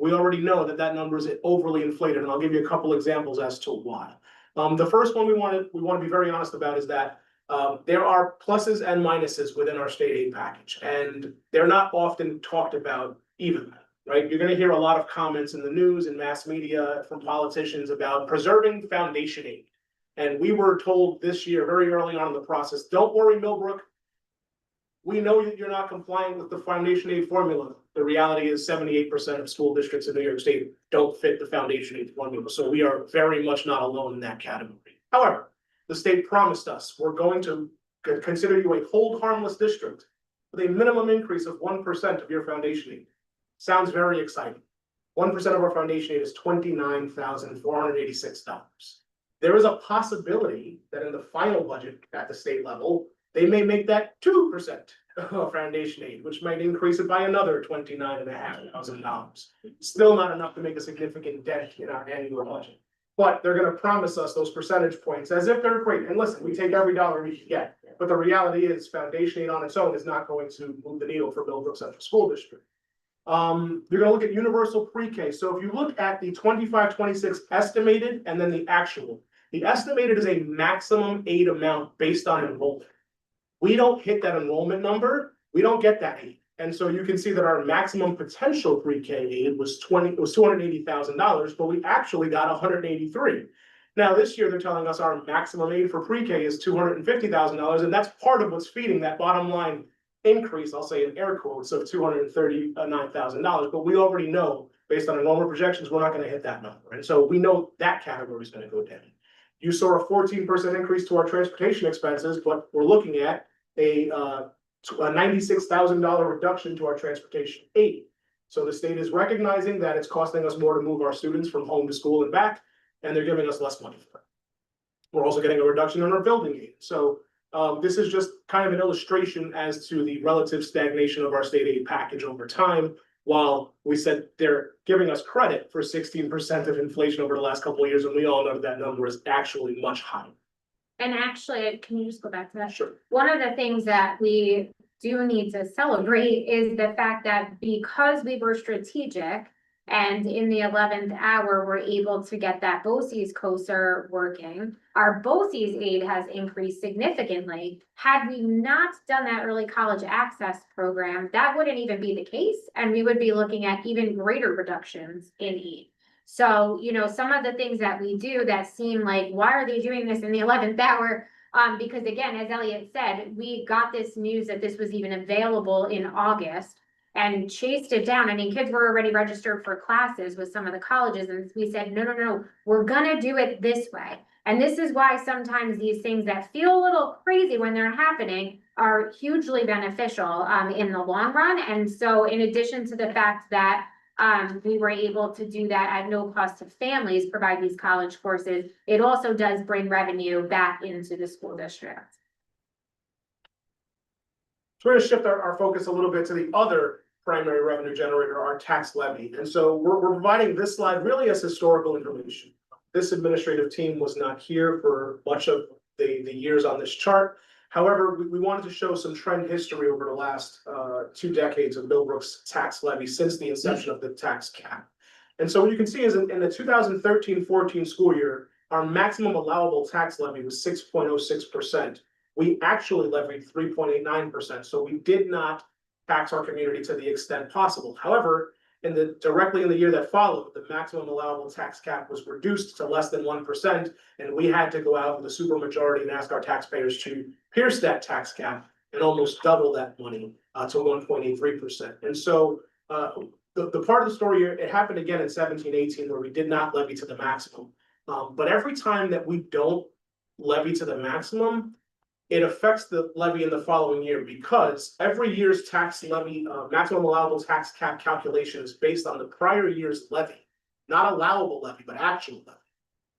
we already know that that number is overly inflated, and I'll give you a couple examples as to why. The first one we want to be very honest about is that There are pluses and minuses within our state aid package, and they're not often talked about evenly, right? You're gonna hear a lot of comments in the news and mass media from politicians about preserving foundation aid. And we were told this year, very early on in the process, don't worry, Millbrook. We know that you're not compliant with the foundation aid formula. The reality is 78% of school districts in New York State don't fit the foundation aid formula, so we are very much not alone in that category. However, the state promised us, we're going to consider you a hold harmless district with a minimum increase of 1% of your foundation aid. Sounds very exciting. 1% of our foundation aid is $29,486. There is a possibility that in the final budget at the state level, they may make that 2% of foundation aid, which might increase it by another $29,500. Still not enough to make a significant dent in our annual budget. But they're gonna promise us those percentage points as if they're great. And listen, we take every dollar we can get. But the reality is foundation aid on its own is not going to move the needle for Millbrook Central School District. You're gonna look at universal pre-K. So if you look at the 25-26 estimated and then the actual, the estimated is a maximum aid amount based on enrollment. We don't hit that enrollment number, we don't get that aid. And so you can see that our maximum potential pre-K aid was $280,000, but we actually got $183,000. Now, this year, they're telling us our maximum aid for pre-K is $250,000, and that's part of what's feeding that bottom line increase, I'll say in air quotes, of $239,000. But we already know, based on enrollment projections, we're not gonna hit that number. And so we know that category is gonna go down. You saw a 14% increase to our transportation expenses, but we're looking at a $96,000 reduction to our transportation aid. So the state is recognizing that it's costing us more to move our students from home to school and back, and they're giving us less money for it. We're also getting a reduction in our building aid. So this is just kind of an illustration as to the relative stagnation of our state aid package over time. While we said they're giving us credit for 16% of inflation over the last couple of years, and we all know that number is actually much higher. And actually, can you just go back to that? Sure. One of the things that we do need to celebrate is the fact that because we were strategic and in the 11th hour, we're able to get that BOCES COSER working. Our BOCES aid has increased significantly. Had we not done that early college access program, that wouldn't even be the case. And we would be looking at even greater reductions in aid. So, you know, some of the things that we do that seem like, why are they doing this in the 11th hour? Because again, as Elliot said, we got this news that this was even available in August and chased it down. I mean, kids were already registered for classes with some of the colleges, and we said, no, we're gonna do it this way. And this is why sometimes these things that feel a little crazy when they're happening are hugely beneficial in the long run. And so in addition to the fact that we were able to do that at no cost to families, provide these college courses, it also does bring revenue back into the school district. So we're gonna shift our focus a little bit to the other primary revenue generator, our tax levy. And so we're providing this slide really as historical information. This administrative team was not here for much of the years on this chart. However, we wanted to show some trend history over the last 2 decades of Millbrook's tax levy since the inception of the tax cap. And so what you can see is in the 2013-14 school year, our maximum allowable tax levy was 6.06%. We actually levied 3.89%, so we did not tax our community to the extent possible. However, directly in the year that followed, the maximum allowable tax cap was reduced to less than 1%, and we had to go out with a supermajority and ask our taxpayers to pierce that tax cap and almost double that money to 1.83%. And so the part of the story here, it happened again in 17-18 where we did not levy to the maximum. But every time that we don't levy to the maximum, it affects the levy in the following year because every year's tax levy, maximum allowable tax cap calculation is based on the prior year's levy, not allowable levy, but actual levy.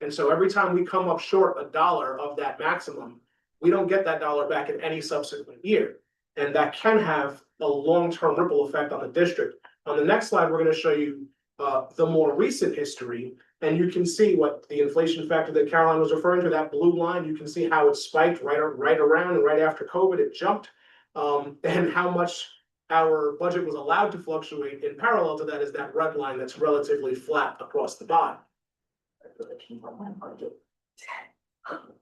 And so every time we come up short $1 of that maximum, we don't get that dollar back in any subsequent year. And that can have a long-term ripple effect on the district. On the next slide, we're going to show you the more recent history. And you can see what the inflation factor that Caroline was referring to, that blue line, you can see how it spiked right around and right after COVID, it jumped. And how much our budget was allowed to fluctuate in parallel to that is that red line that's relatively flat across the bottom.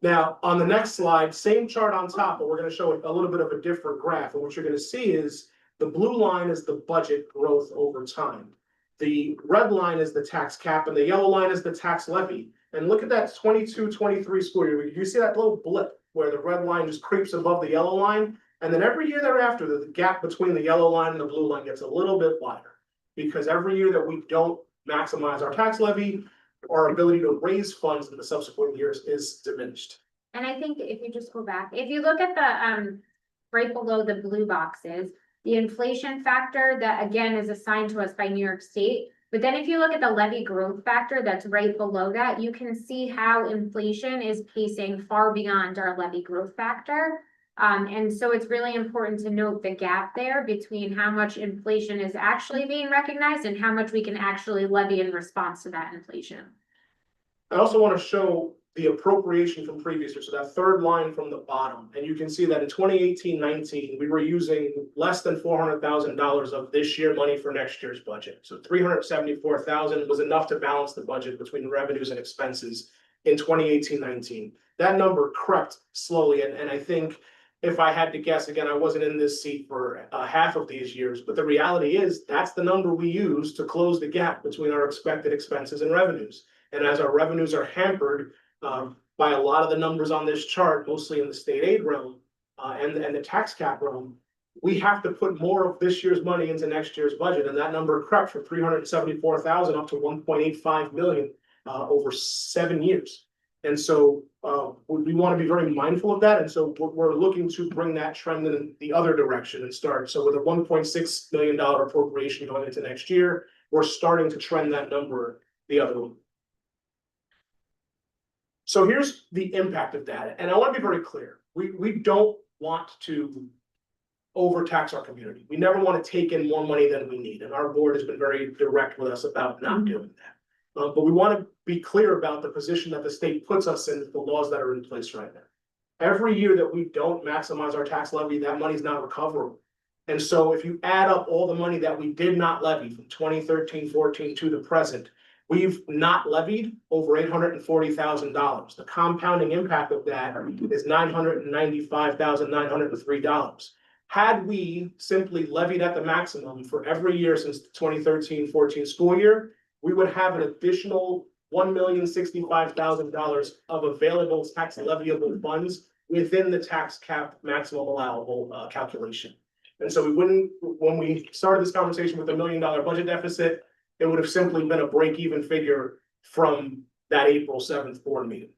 Now, on the next slide, same chart on top, but we're gonna show a little bit of a different graph, and what you're gonna see is the blue line is the budget growth over time. The red line is the tax cap, and the yellow line is the tax levy. And look at that 22-23 school year, you see that little blip where the red line just creeps above the yellow line? And then every year thereafter, the gap between the yellow line and the blue line gets a little bit wider. Because every year that we don't maximize our tax levy, our ability to raise funds in the subsequent years is diminished. And I think if you just go back, if you look at the, right below the blue boxes, the inflation factor that again is assigned to us by New York State. But then if you look at the levy growth factor that's right below that, you can see how inflation is pacing far beyond our levy growth factor. And so it's really important to note the gap there between how much inflation is actually being recognized and how much we can actually levy in response to that inflation. I also want to show the appropriation from previous years, so that third line from the bottom, and you can see that in 2018-19, we were using less than $400,000 of this year money for next year's budget. So $374,000 was enough to balance the budget between revenues and expenses in 2018-19. That number crept slowly, and I think if I had to guess, again, I wasn't in this seat for half of these years, but the reality is that's the number we use to close the gap between our expected expenses and revenues. And as our revenues are hampered by a lot of the numbers on this chart, mostly in the state aid realm and the tax cap realm, we have to put more of this year's money into next year's budget, and that number crept from $374,000 up to $1.85 million over 7 years. And so we want to be very mindful of that, and so we're looking to bring that trend in the other direction and start. So with a $1.6 million appropriation going into next year, we're starting to trend that number the other way. So here's the impact of that, and I want to be very clear. We don't want to overtax our community. We never want to take in more money than we need, and our board has been very direct with us about not doing that. But we want to be clear about the position that the state puts us in, the laws that are in place right now. Every year that we don't maximize our tax levy, that money is not recoverable. And so if you add up all the money that we did not levy from 2013-14 to the present, we've not levied over $840,000. The compounding impact of that is $995,903. Had we simply levied at the maximum for every year since the 2013-14 school year, we would have an additional $1,065,000 of available tax leviable funds within the tax cap maximum allowable calculation. And so we wouldn't, when we started this conversation with $1 million budget deficit, it would have simply been a break-even figure from that April 7th board meeting.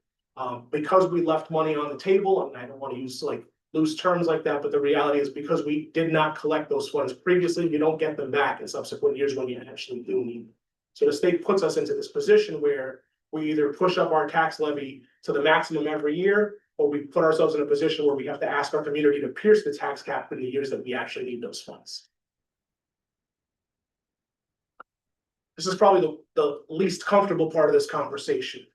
Because we left money on the table, and I don't want to use like loose terms like that, but the reality is because we did not collect those funds previously, you don't get them back in subsequent years when you actually do need them. So the state puts us into this position where we either push up our tax levy to the maximum every year, or we put ourselves in a position where we have to ask our community to pierce the tax cap in the years that we actually need those funds. This is probably the least comfortable part of this conversation.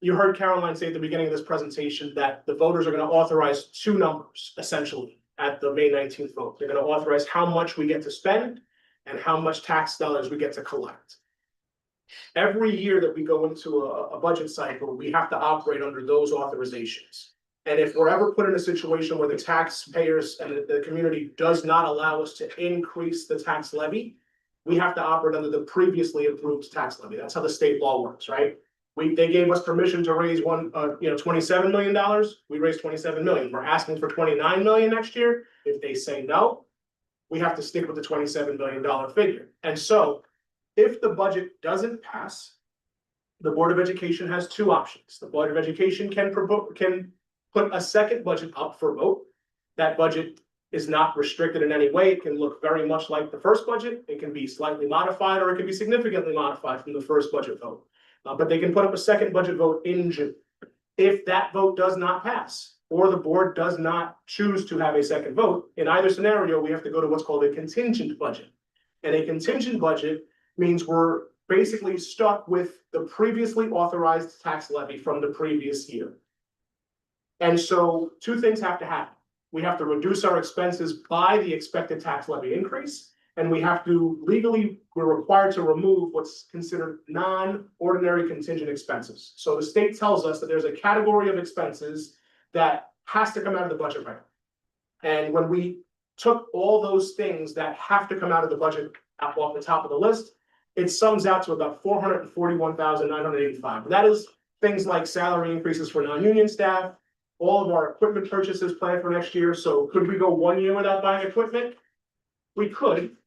You heard Caroline say at the beginning of this presentation that the voters are going to authorize two numbers, essentially, at the May 19th vote. They're going to authorize how much we get to spend and how much tax dollars we get to collect. Every year that we go into a budget cycle, we have to operate under those authorizations. And if we're ever put in a situation where the taxpayers and the community does not allow us to increase the tax levy, we have to operate under the previously approved tax levy. That's how the state law works, right? They gave us permission to raise $27 million. We raised 27 million. We're asking for 29 million next year. If they say no, we have to stick with the $27 million figure. And so if the budget doesn't pass, the Board of Education has two options. The Board of Education can put a second budget up for vote. That budget is not restricted in any way. It can look very much like the first budget. It can be slightly modified, or it can be significantly modified from the first budget vote. But they can put up a second budget vote in June. If that vote does not pass, or the board does not choose to have a second vote, in either scenario, we have to go to what's called a contingent budget. And a contingent budget means we're basically stuck with the previously authorized tax levy from the previous year. And so two things have to happen. We have to reduce our expenses by the expected tax levy increase, And we have to legally, we're required to remove what's considered non-ordinary contingent expenses. So the state tells us that there's a category of expenses that has to come out of the budget right. And when we took all those things that have to come out of the budget off the top of the list, it sums out to about $441,985. And that is things like salary increases for non-union staff, all of our equipment purchases planned for next year. So could we go 1 year without buying equipment? We could.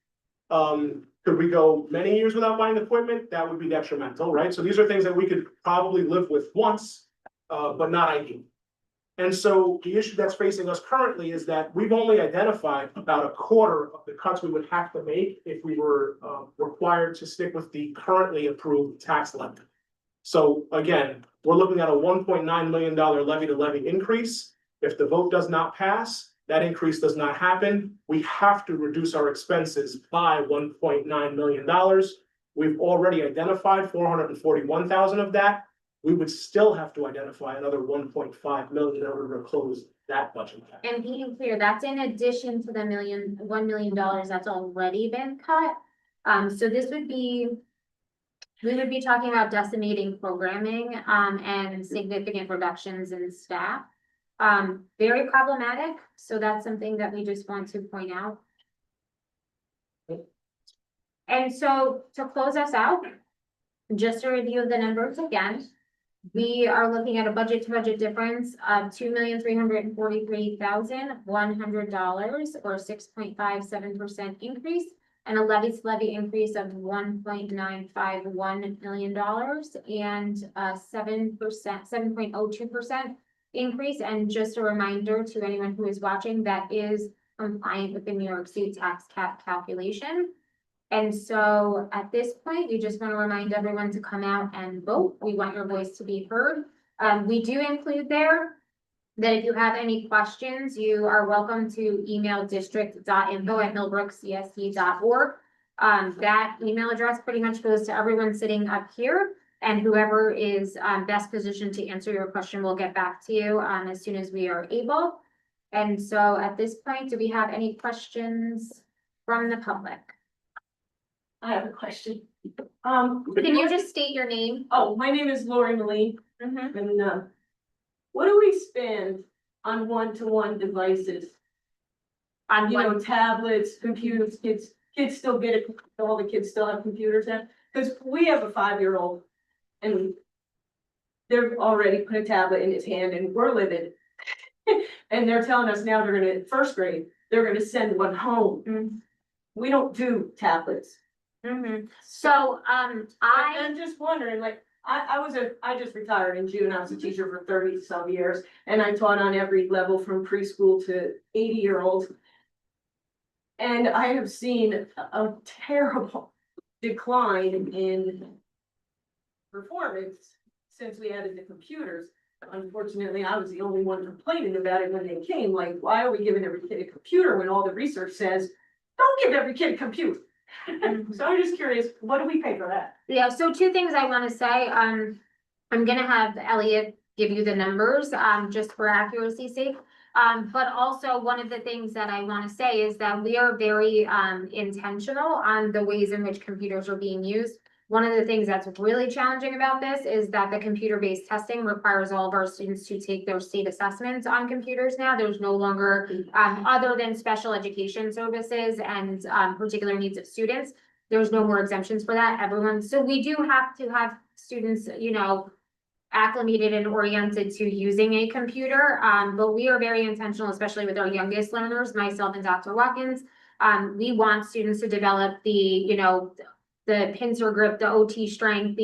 Could we go many years without buying equipment? That would be detrimental, right? So these are things that we could probably live with once, but not ideal. And so the issue that's facing us currently is that we've only identified about a quarter of the cuts we would have to make if we were required to stick with the currently approved tax levy. So again, we're looking at a $1.9 million levy to levy increase. If the vote does not pass, that increase does not happen. We have to reduce our expenses by $1.9 million. We've already identified $441,000 of that. We would still have to identify another 1.5 million in order to close that budget gap. And being clear, that's in addition to the $1 million that's already been cut. So this would be, we would be talking about decimating programming, and significant reductions in staff. Very problematic, so that's something that we just want to point out. And so to close us out, just to review the numbers again, we are looking at a budget to budget difference of $2,343,100 or 6.57% increase, and a levy to levy increase of $1.951 million and 7.02% increase. And just a reminder to anyone who is watching, that is compliant with the New York State tax cap calculation. And so at this point, we just want to remind everyone to come out and vote. We want your voice to be heard. We do include there that if you have any questions, you are welcome to email district.info@millbrookcsd.org. That email address pretty much goes to everyone sitting up here, and whoever is best positioned to answer your question will get back to you as soon as we are able. And so at this point, do we have any questions from the public? I have a question. Can you just state your name? Oh, my name is Lori Malie, and, what do we spend on one-to-one devices? On You what? know, tablets, computers, kids still get it, all the kids still have computers now, because we have a 5-year-old. And they've already put a tablet in his hand and we're livid. And they're telling us now they're gonna, first grade, they're gonna send one home. We don't do tablets. So, I'm just wondering, like, I just retired in June. I was a teacher for 30 some years, and I taught on every level from preschool to 80-year-olds. And I have seen a terrible decline in performance since we added the computers. Unfortunately, I was the only one complaining about it when they came, like, why are we giving every kid a computer when all the research says, don't give every kid a computer? So I'm just curious, what do we pay for that? yeah, so two things I want to say. I'm gonna have Elliot give you the numbers, just for accuracy's sake. But also one of the things that I want to say is that we are very intentional on the ways in which computers are being used. One of the things that's really challenging about this is that the computer-based testing requires all of our students to take their state assessments on computers now. There's no longer, other than special education services and particular needs of students, there's no more exemptions for that. Everyone, so we do have to have students, you know, acclimated and oriented to using a computer. But we are very intentional, especially with our youngest learners, myself and Dr. Watkins. We want students to develop the, you know, the pincer grip, the OT strength,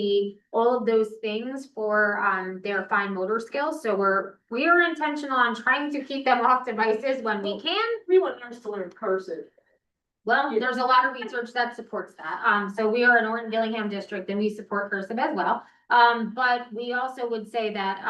all of those things for their fine motor skills. So we are intentional on trying to keep them off devices when we can. We want ours to learn cursive. Well, there's a lot of research that supports that. So we are an Orton Gillingham district and we support cursive as well. But we also would say that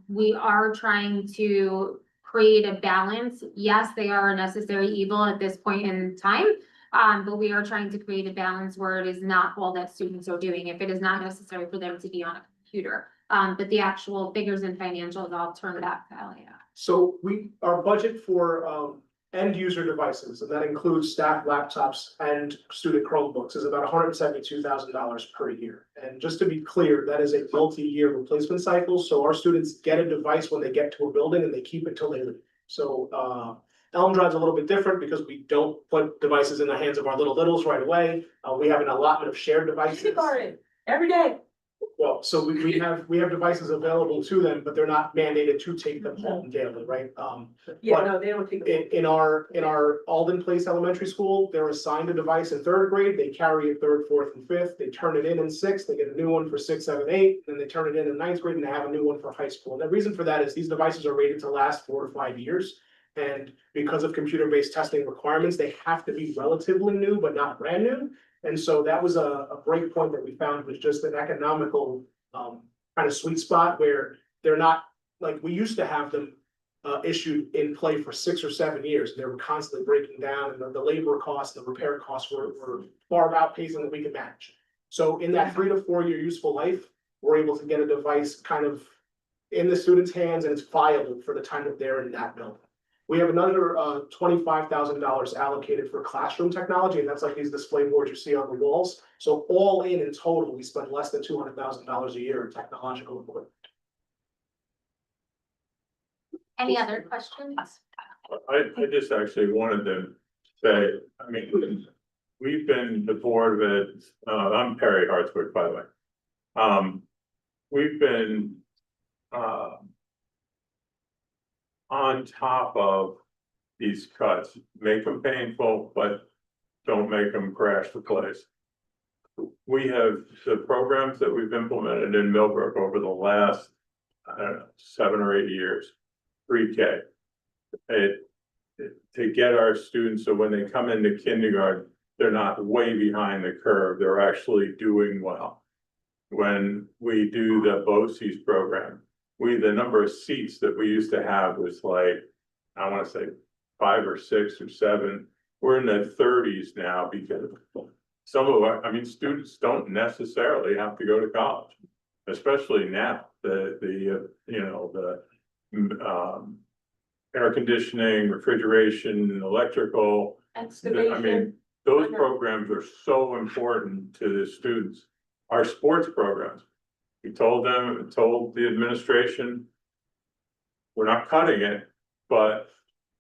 we are trying to create a balance. Yes, they are a necessary evil at this point in time. But we are trying to create a balance where it is not all that students are doing, if it is not necessary for them to be on a computer. But the actual figures and financials, I'll turn it back to Elliot. So our budget for end user devices, and that includes staff laptops and student Chromebooks, is about $172,000 per year. And just to be clear, that is a multi-year replacement cycle, so our students get a device when they get to a building and they keep it till they leave. So, Elm Drive's a little bit different because we don't put devices in the hands of our littles right away. We have an allotment of shared devices. Kindergarten, every day. Well, so we have devices available to them, but they're not mandated to take them home daily, right? Yeah, But no, they don't take. it. in our Alden Place Elementary School, they're assigned a device in third grade, they carry it third, fourth, and fifth, they turn it in sixth, they get a new one for sixth, seventh, eighth, then they turn it in ninth grade and they have a new one for high school. And the reason for that is these devices are rated to last 4 to 5 years. And because of computer-based testing requirements, they have to be relatively new, but not brand new. And so that was a break point that we found was just an economical kind of sweet spot where they're not, like, we used to have them issued in play for 6 or 7 years. They were constantly breaking down, and the labor costs, the repair costs were far outpacing what we could manage. So in that 3 to 4 year useful life, we're able to get a device kind of in the student's hands, and it's viable for the time that they're in that building. We have another $25,000 allocated for classroom technology, and that's like these display boards you see on the walls. So all in total, we spend less than $200,000 a year in technological equipment. Any other questions? I just actually wanted to say, I mean, we've been the board of it, I'm Perry Hartswick, by the way. We've been, on top of these cuts, make them painful, but don't make them crash the place. We have the programs that we've implemented in Millbrook over the last, I don't know, 7 or 8 years, pre-K. To get our students, so when they come into kindergarten, they're not way behind the curve, they're actually doing well. When we do the BOCES program, the number of seats that we used to have was like, I want to say 5 or 6 or 7. We're in the 30s now because some of our, I mean, students don't necessarily have to go to college, especially now. The air conditioning, refrigeration, electrical. Excavation. I mean, those programs are so important to the students. Our sports programs. We told the administration, we're not cutting it, but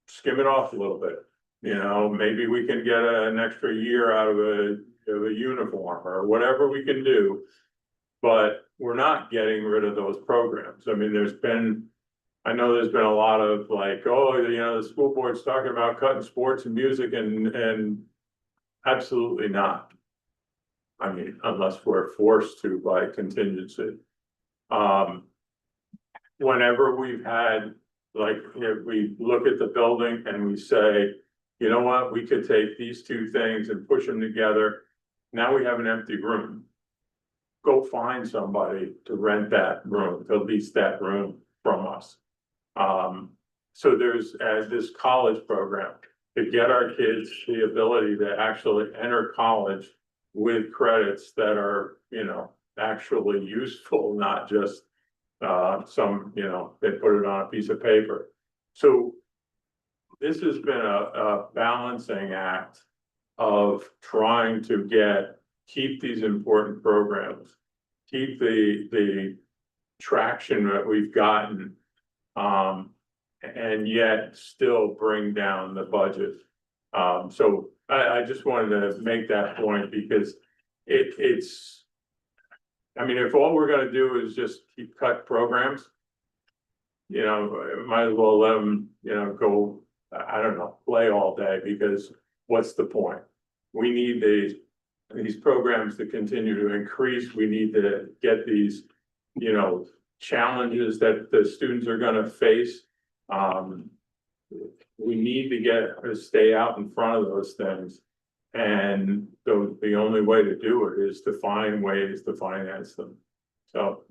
skim it off a little bit. You know, maybe we can get an extra year out of a uniform or whatever we can do. But we're not getting rid of those programs. I mean, I know there's been a lot of like, oh, you know, the school board's talking about cutting sports and music and absolutely not. I mean, unless we're forced to by contingency. Whenever we've had, like, if we look at the building and we say, you know what, we could take these 2 things and push them together. Now we have an empty room. Go find somebody to rent that room, to lease that room from us. So there's this college program to get our kids the ability to actually enter college with credits that are, you know, actually useful, not just some, you know, they put it on a piece of paper. So this has been a balancing act of trying to keep these important programs, keep the traction that we've gotten, and yet still bring down the budget. So I just wanted to make that point because it's, I mean, if all we're gonna do is just keep cut programs, you know, might as well let them, you know, go, I don't know, play all day, because what's the point? We need these programs to continue to increase. We need to get these, you know, challenges that the students are gonna face. We need to stay out in front of those things. And the only way to do it is to find ways to finance them. So,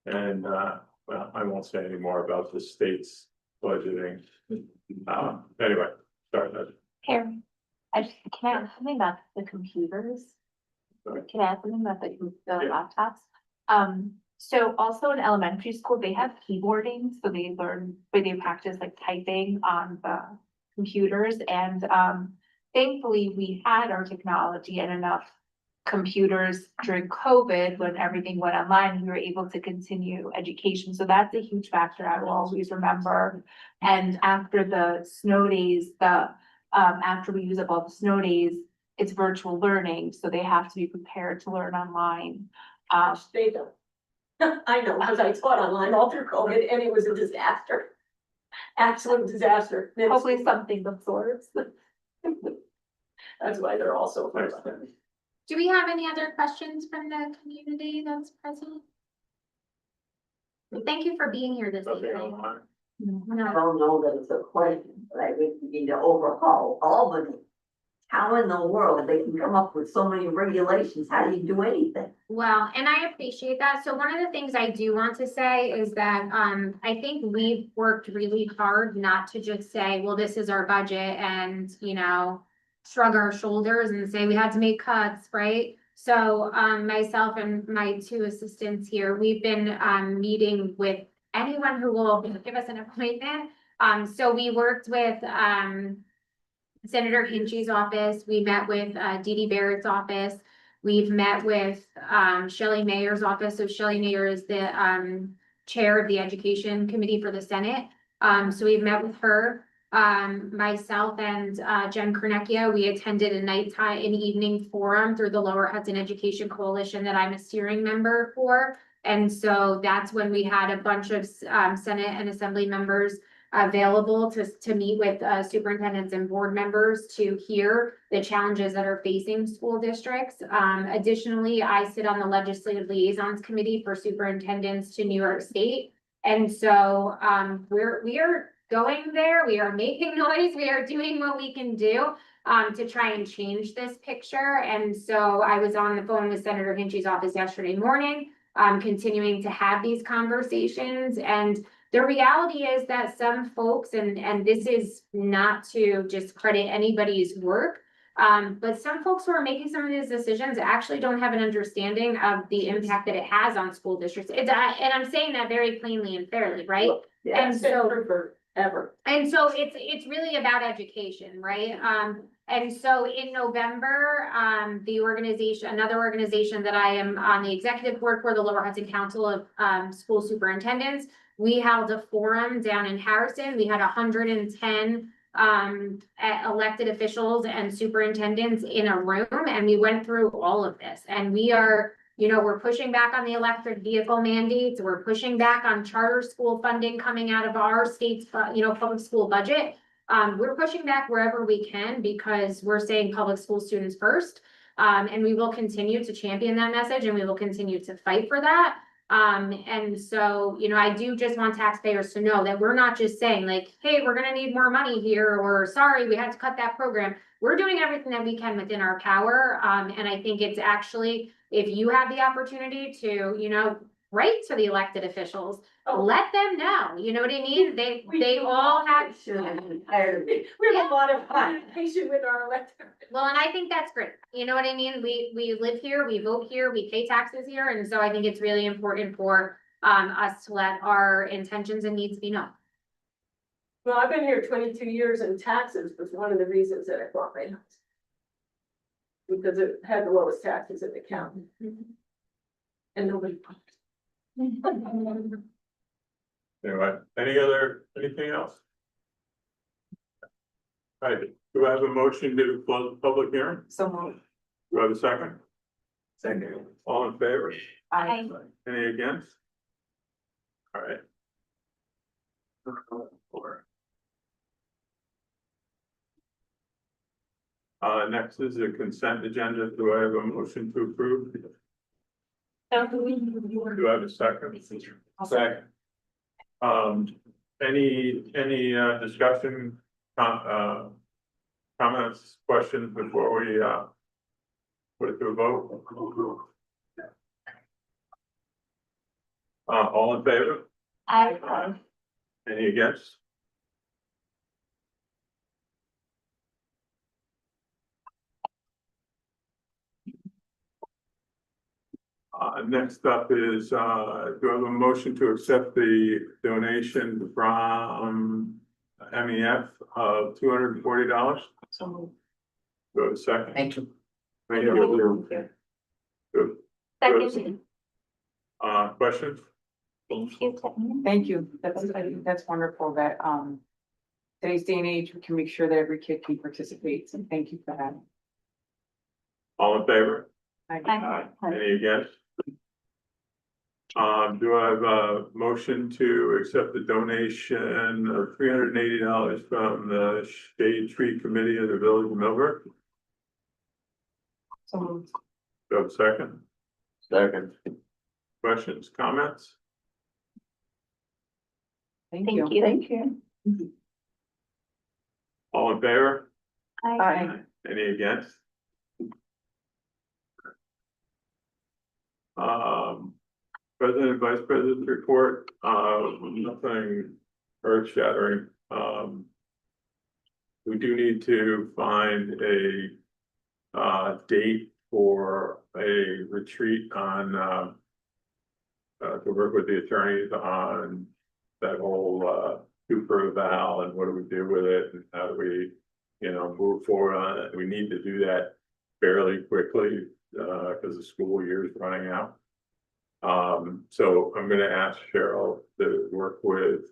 and, well, I won't say any more about the state's budgeting. Anyway, sorry. Karen, can I ask something about the computers? Sorry. Can I ask something about the laptops? So also in elementary school, they have keyboarding, so they practice like typing on the computers and, thankfully, we had our technology and enough computers during COVID, when everything went online, we were able to continue education. So that's a huge factor I will always remember. And after the snow days, after we use up all the snow days, it's virtual learning, so they have to be prepared to learn online. They don't. I know, because I taught online all through COVID and it was a disaster. Absolute disaster. Hopefully something absorbs. That's why they're all so frustrated. Do we have any other questions from the community that's present? Thank you for being here this Okay, evening. online. No. don't know that it's a question, but I think we need to overhaul Albany. How in the world they can come up with so many regulations? How do you do anything? Well, and I appreciate that. So one of the things I do want to say is that, I think we've worked really hard not to just say, well, this is our budget and, shrug our shoulders and say we had to make cuts, right? So, myself and my two assistants here, we've been, meeting with anyone who will give us an appointment. So we worked with, Senator Hinchy's office, we met with Dee Dee Barrett's office. We've met with Shelley Mayer's office. So Shelley Mayer is the chair of the Education Committee for the Senate. So we've met with her. Myself and Jen Kornecchia, we attended an evening forum through the Lower Hudson Education Coalition that I'm a steering member for. And so that's when we had a bunch of Senate and Assembly members available to meet with superintendents and board members to hear the challenges that are facing school districts. Additionally, I sit on the Legislative Liaisons Committee for Superintendents to New York State. And so we are going there, we are making noise, we are doing what we can do to try and change this picture. And so I was on the phone with Senator Hinchy's office yesterday morning, continuing to have these conversations. And the reality is that some folks, and this is not to just credit anybody's work, but some folks who are making some of these decisions actually don't have an understanding of the impact that it has on school districts. And I'm saying that very plainly and fairly, right? Yeah, And so forever. And so it's really about education, right? And so in November, another organization that I am on the executive board for, the Lower Hudson Council of School Superintendents, we held a forum down in Harrison. We had 110 elected officials and superintendents in a room, and we went through all of this. And we are, we're pushing back on the electric vehicle mandates. We're pushing back on charter school funding coming out of our state's, public school budget. We're pushing back wherever we can because we're saying public school students first. And we will continue to champion that message and we will continue to fight for that. And so, I do just want taxpayers to know that we're not just saying like, hey, we're gonna need more money here, or sorry, we had to cut that program. We're doing everything that we can within our power. And I think it's actually, if you have the opportunity to, write to the elected officials, let them know, you know what I mean? They all have. Should have been tired of it. We have a lot of communication with our elected. Well, and I think that's great. You know what I mean? We live here, we vote here, we pay taxes here. And so I think it's really important for us to let our intentions and needs be known. Well, I've been here 22 years and taxes was one of the reasons that I bought my house. Because it had the lowest taxes in the county. And nobody bought it. Anyway, anything else? All right, do I have a motion to close the public hearing? So moved. Do I have a second? Second. All in favor? Aye. Any against? All right. Next is the consent agenda. Do I have a motion to approve? Do I have a second? Second. Any discussion, comments, questions before we put it to a vote? All in favor? Aye. Any against? Next up is, do I have a motion to accept the donation from MEF of $240. So. Go to second. Thank you. Thank you. Good. Second, Questions? thank you, Tiffany. Thank you. That's, I think that's wonderful that, today's day and age, we can make sure that every kid can participate. So thank you for that. All in favor? Aye. Any against? Do I have a motion to accept the donation of $380 from the Shade Tree Committee of the Village of Millbrook? So moved. Do I have a second? Second. Questions, comments? Thank you. Thank you. All in favor? Aye. Any against? President and Vice President's report, nothing earth shattering. We do need to find a date for a retreat on, to work with the attorneys on that whole, Cooper Val and what do we do with it and how do we, move forward on it. We need to do that fairly quickly, because the school year is running out. So I'm gonna ask Cheryl to work with,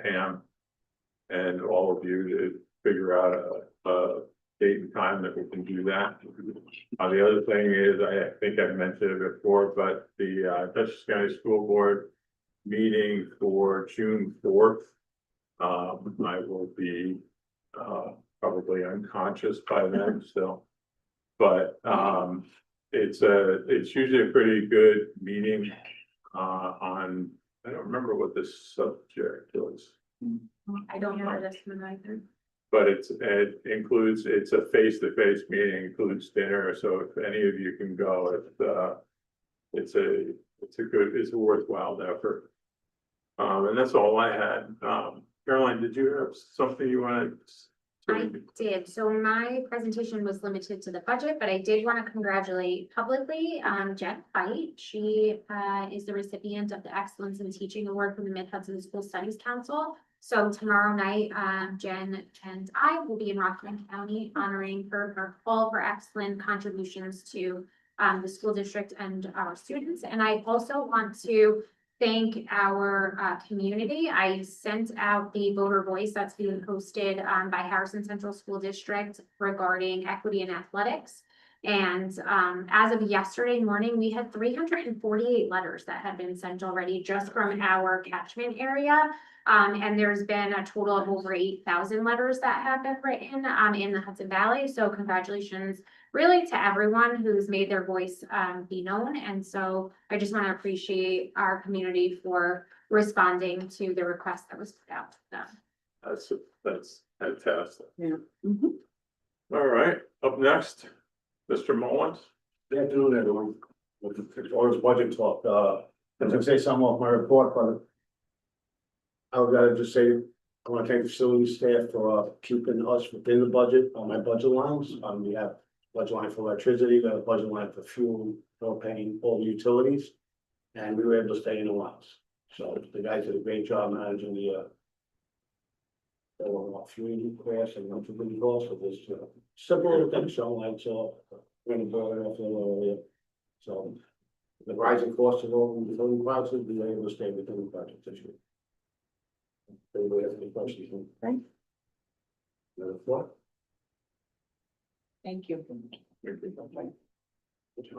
Pam and all of you to figure out a date and time that we can do that. The other thing is, I think I've mentioned it before, but the Dutchess County School Board meeting for June 4th. I will be probably unconscious by then still. But it's usually a pretty good meeting on, I don't remember what this subject was. I don't know this one either. But it includes, it's a face-to-face meeting, includes dinner, so if any of you can go, it's a worthwhile effort. And that's all I had. Caroline, did you have something you wanted? I did. So my presentation was limited to the budget, but I did want to congratulate publicly Jen Fight. She is the recipient of the Excellence in Teaching Award from the Mid-Hudson School Studies Council. So tomorrow night, Jen and I will be in Rockland County honoring her all her excellent contributions to the school district and our students. And I also want to thank our community. I sent out the voter voice that's being posted by Harrison Central School District regarding equity in athletics. And as of yesterday morning, we had 348 letters that had been sent already just from our catchment area. And there's been a total of over 8,000 letters that have been written in the Hudson Valley. So congratulations really to everyone who's made their voice be known. And so I just want to appreciate our community for responding to the request that was put out to them. That's fantastic. Yeah. All right, up next, Mr. Mullins. Good afternoon, everyone. It's always budget talk. I was gonna say something off my report, but I would rather just say, I want to thank the facility staff for keeping us within the budget on my budget lines. We have budget line for electricity, we have a budget line for fuel, propane, all the utilities. And we were able to stay in the lines. So the guys did a great job managing the fuel crash and what you can call for this simple little thing, so like, when the board off a little earlier. So the rising costs of all the building prices, we were able to stay within the budget this year. Anybody have any questions? Right. Another thought? Thank you.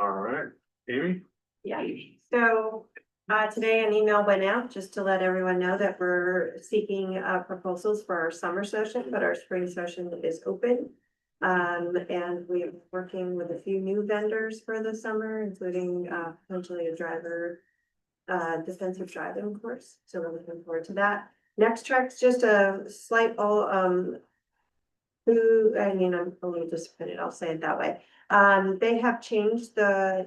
All right, Amy? Yeah, so today an email went out just to let everyone know that we're seeking proposals for our summer session, but our spring session is open. And we're working with a few new vendors for the summer, including potentially a driver defensive driving course. So we're looking forward to that. Next Track's just a slight I'm a little disappointed, I'll say it that way. They have changed the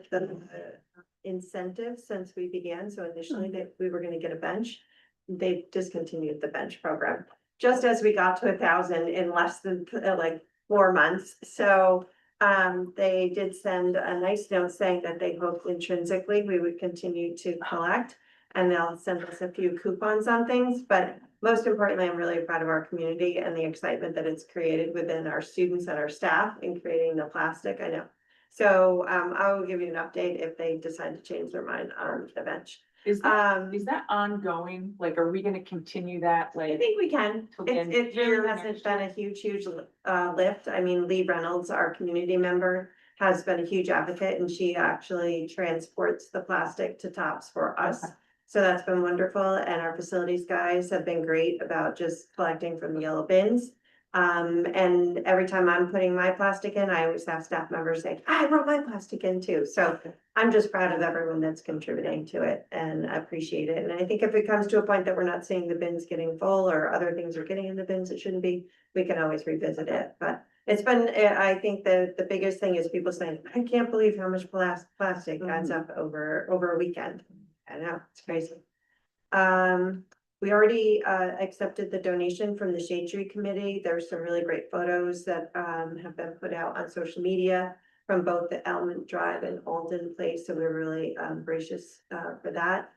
incentives since we began. So initially we were gonna get a bench. They've discontinued the bench program, just as we got to 1,000 in less than like 4 months. So they did send a nice note saying that they hoped intrinsically we would continue to collect. And they'll send us a few coupons on things, but most importantly, I'm really proud of our community and the excitement that it's created within our students and our staff in creating the plastic, I know. So, I will give you an update if they decide to change their mind on the bench. Is that ongoing? Like, are we gonna continue that, I like? think we can. Till the end of It the year, really hasn't next been a huge lift. I mean, Lee Reynolds, our community member, has been a huge advocate and she actually transports the plastic to Tops for us. Okay. So that's been wonderful and our facilities guys have been great about just collecting from the yellow bins. And every time I'm putting my plastic in, I always have staff members say, I brought my plastic in too. So I'm just proud of everyone that's contributing to it and I appreciate it. And I think if it comes to a point that we're not seeing the bins getting full or other things are getting in the bins it shouldn't be, we can always revisit it. But it's been, I think the biggest thing is people saying, I can't believe how much plastic adds up over a weekend. I know, it's crazy. We already accepted the donation from the Shade Tree Committee. There's some really great photos that have been put out on social media from both the Elm Drive and Alden Place, so we're really gracious for that.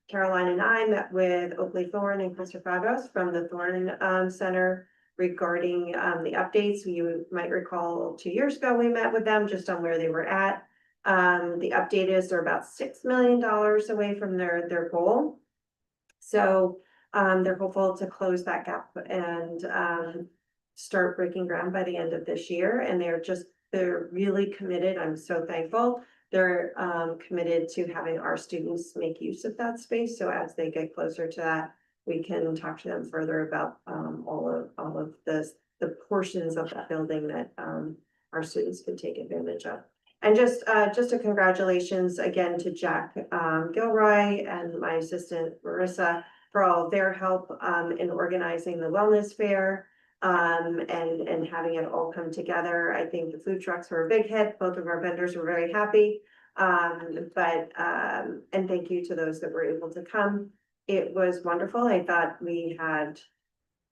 Caroline and I met with Oakley Thorn and Christopher Fagos from the Thorn Center regarding the updates. You might recall 2 years ago, we met with them just on where they were at. The update is they're about $6 million away from their goal. So they're hopeful to close that gap and start breaking ground by the end of this year. And they're really committed. I'm so thankful. They're committed to having our students make use of that space. So as they get closer to that, we can talk to them further about all of the portions of that building that our students can take advantage of. And just a congratulations again to Jack Gilroy and my assistant Marissa for all of their help in organizing the wellness fair and having it all come together. I think the food trucks were a big hit. Both of our vendors were very happy. And thank you to those that were able to come. It was wonderful. I thought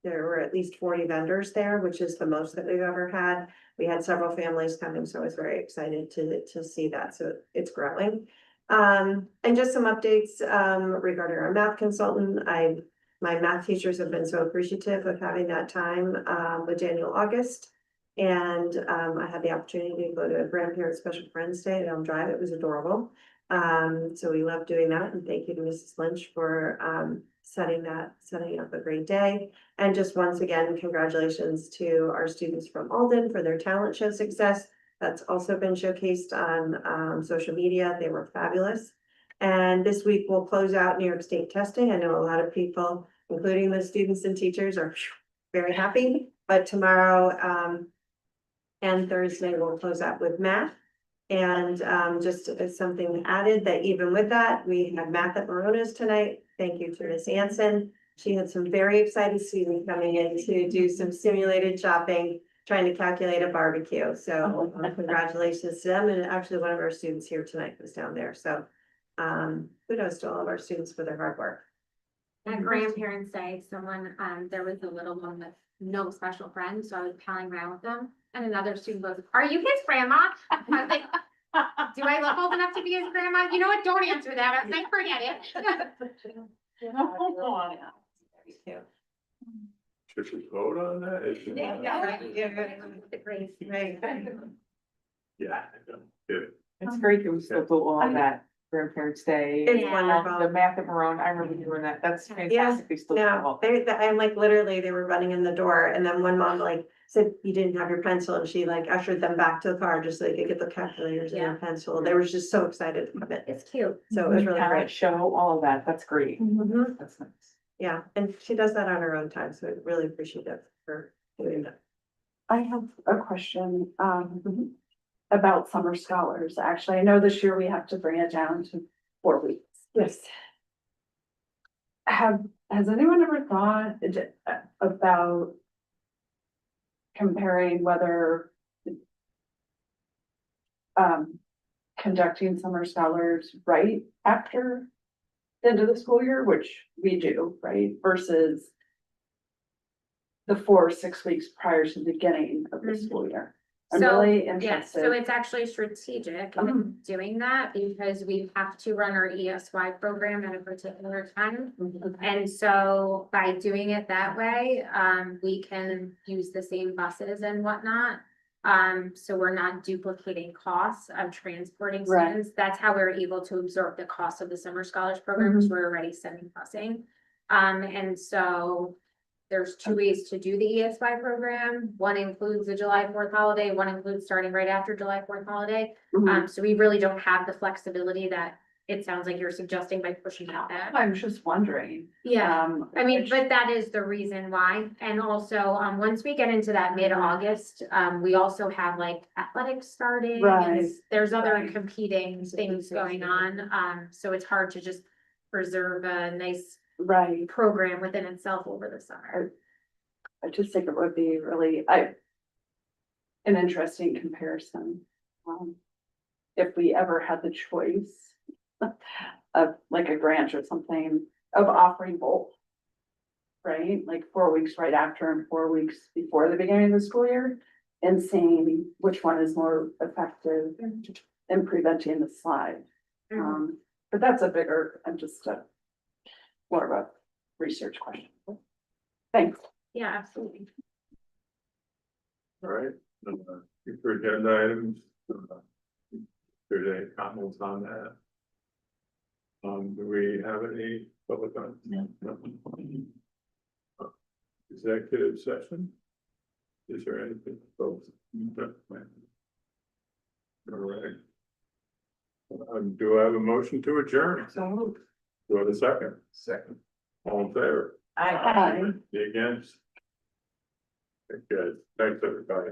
there were at least 40 vendors there, which is the most that we've ever had. We had several families coming, so I was very excited to see that. So it's growing. And just some updates regarding our math consultant. My math teachers have been so appreciative of having that time with Daniel August. And I had the opportunity to go to a grandparent special friends day at Elm Drive. It was adorable. So we love doing that. And thank you to Mrs. Lynch for setting up a great day. And just once again, congratulations to our students from Alden for their talent show success. That's also been showcased on social media. They were fabulous. And this week we'll close out New York State testing. I know a lot of people, including the students and teachers, are very happy. But tomorrow and Thursday we'll close out with math. And just as something added that even with that, we had math at Morona's tonight. Thank you to Miss Anson. She had some very excited students coming in to do some simulated shopping, trying to calculate a barbecue. So congratulations to them. And actually one of our students here tonight was down there. So kudos to all of our students for their hard work. At Grandparents' Day, there was a little one with no special friends, so I was palling around with them. And another student goes, "Are you his grandma?" I was like, "Do I look old enough to be his grandma?" You know what? Don't answer that. I was like, "Forget it." Should we vote on that? Yeah. It's great that we still do all of that Grandparents' Day. It's Yeah. wonderful. The math at Marone, I remember doing that. That's fantastic. They still do No, all. I'm like, literally, they were running in the door and then one mom like said, you didn't have your pencil and she like ushered them back to the car just so they could get the calculators and their pencil. They were just so excited about it. It's cute. So it was really Talent great. show, all of that. That's great. Mhm. That's nice. Yeah, and she does that on her own time, so I really appreciate it for doing that. I have a question, about summer scholars. Actually, I know this year we have to bring it down to 4 weeks. Yes. Has anyone ever thought about comparing whether conducting summer scholars right after the end of the school year, which we do, right, versus the 4 or 6 weeks prior to the beginning of the school year? I'm So, really yes, so interested. it's actually strategic in Mhm. doing that because we have to run our ESY program at a particular time. And so by doing it that way, we can use the same buses and whatnot. So we're not duplicating costs of transporting Right. students. That's how we're able to absorb the cost of the summer scholars program, because we're already sending busing. And so there's two ways to do the ESY program. One includes the July 4th holiday, one includes starting right after July 4th holiday. Mhm. So we really don't have the flexibility that it sounds like you're suggesting by pushing it back. I'm just wondering. Yeah, I mean, which- but that is the reason why. And also, once we get into that mid-August, we also have like athletics starting. and Right. There's other Right. competing things going on. So it's hard to just preserve a nice Right. program within itself over the summer. I just think it would be really, an interesting comparison. If we ever had the choice of like a grant or something of offering both. Right, like 4 weeks right after and 4 weeks before the beginning of the school year, and seeing which one is more effective in preventing the slide. But that's a bigger, I'm just more of a research question. Thanks. Yeah, absolutely. All right, for agenda items. There's any comments on that? Do we have any public comments? No. Executive session? Is there anything, folks? All right. Do I have a motion to adjourn? So. Do I have a second? Second. All in favor? Hi. The against? Okay, thanks, everybody.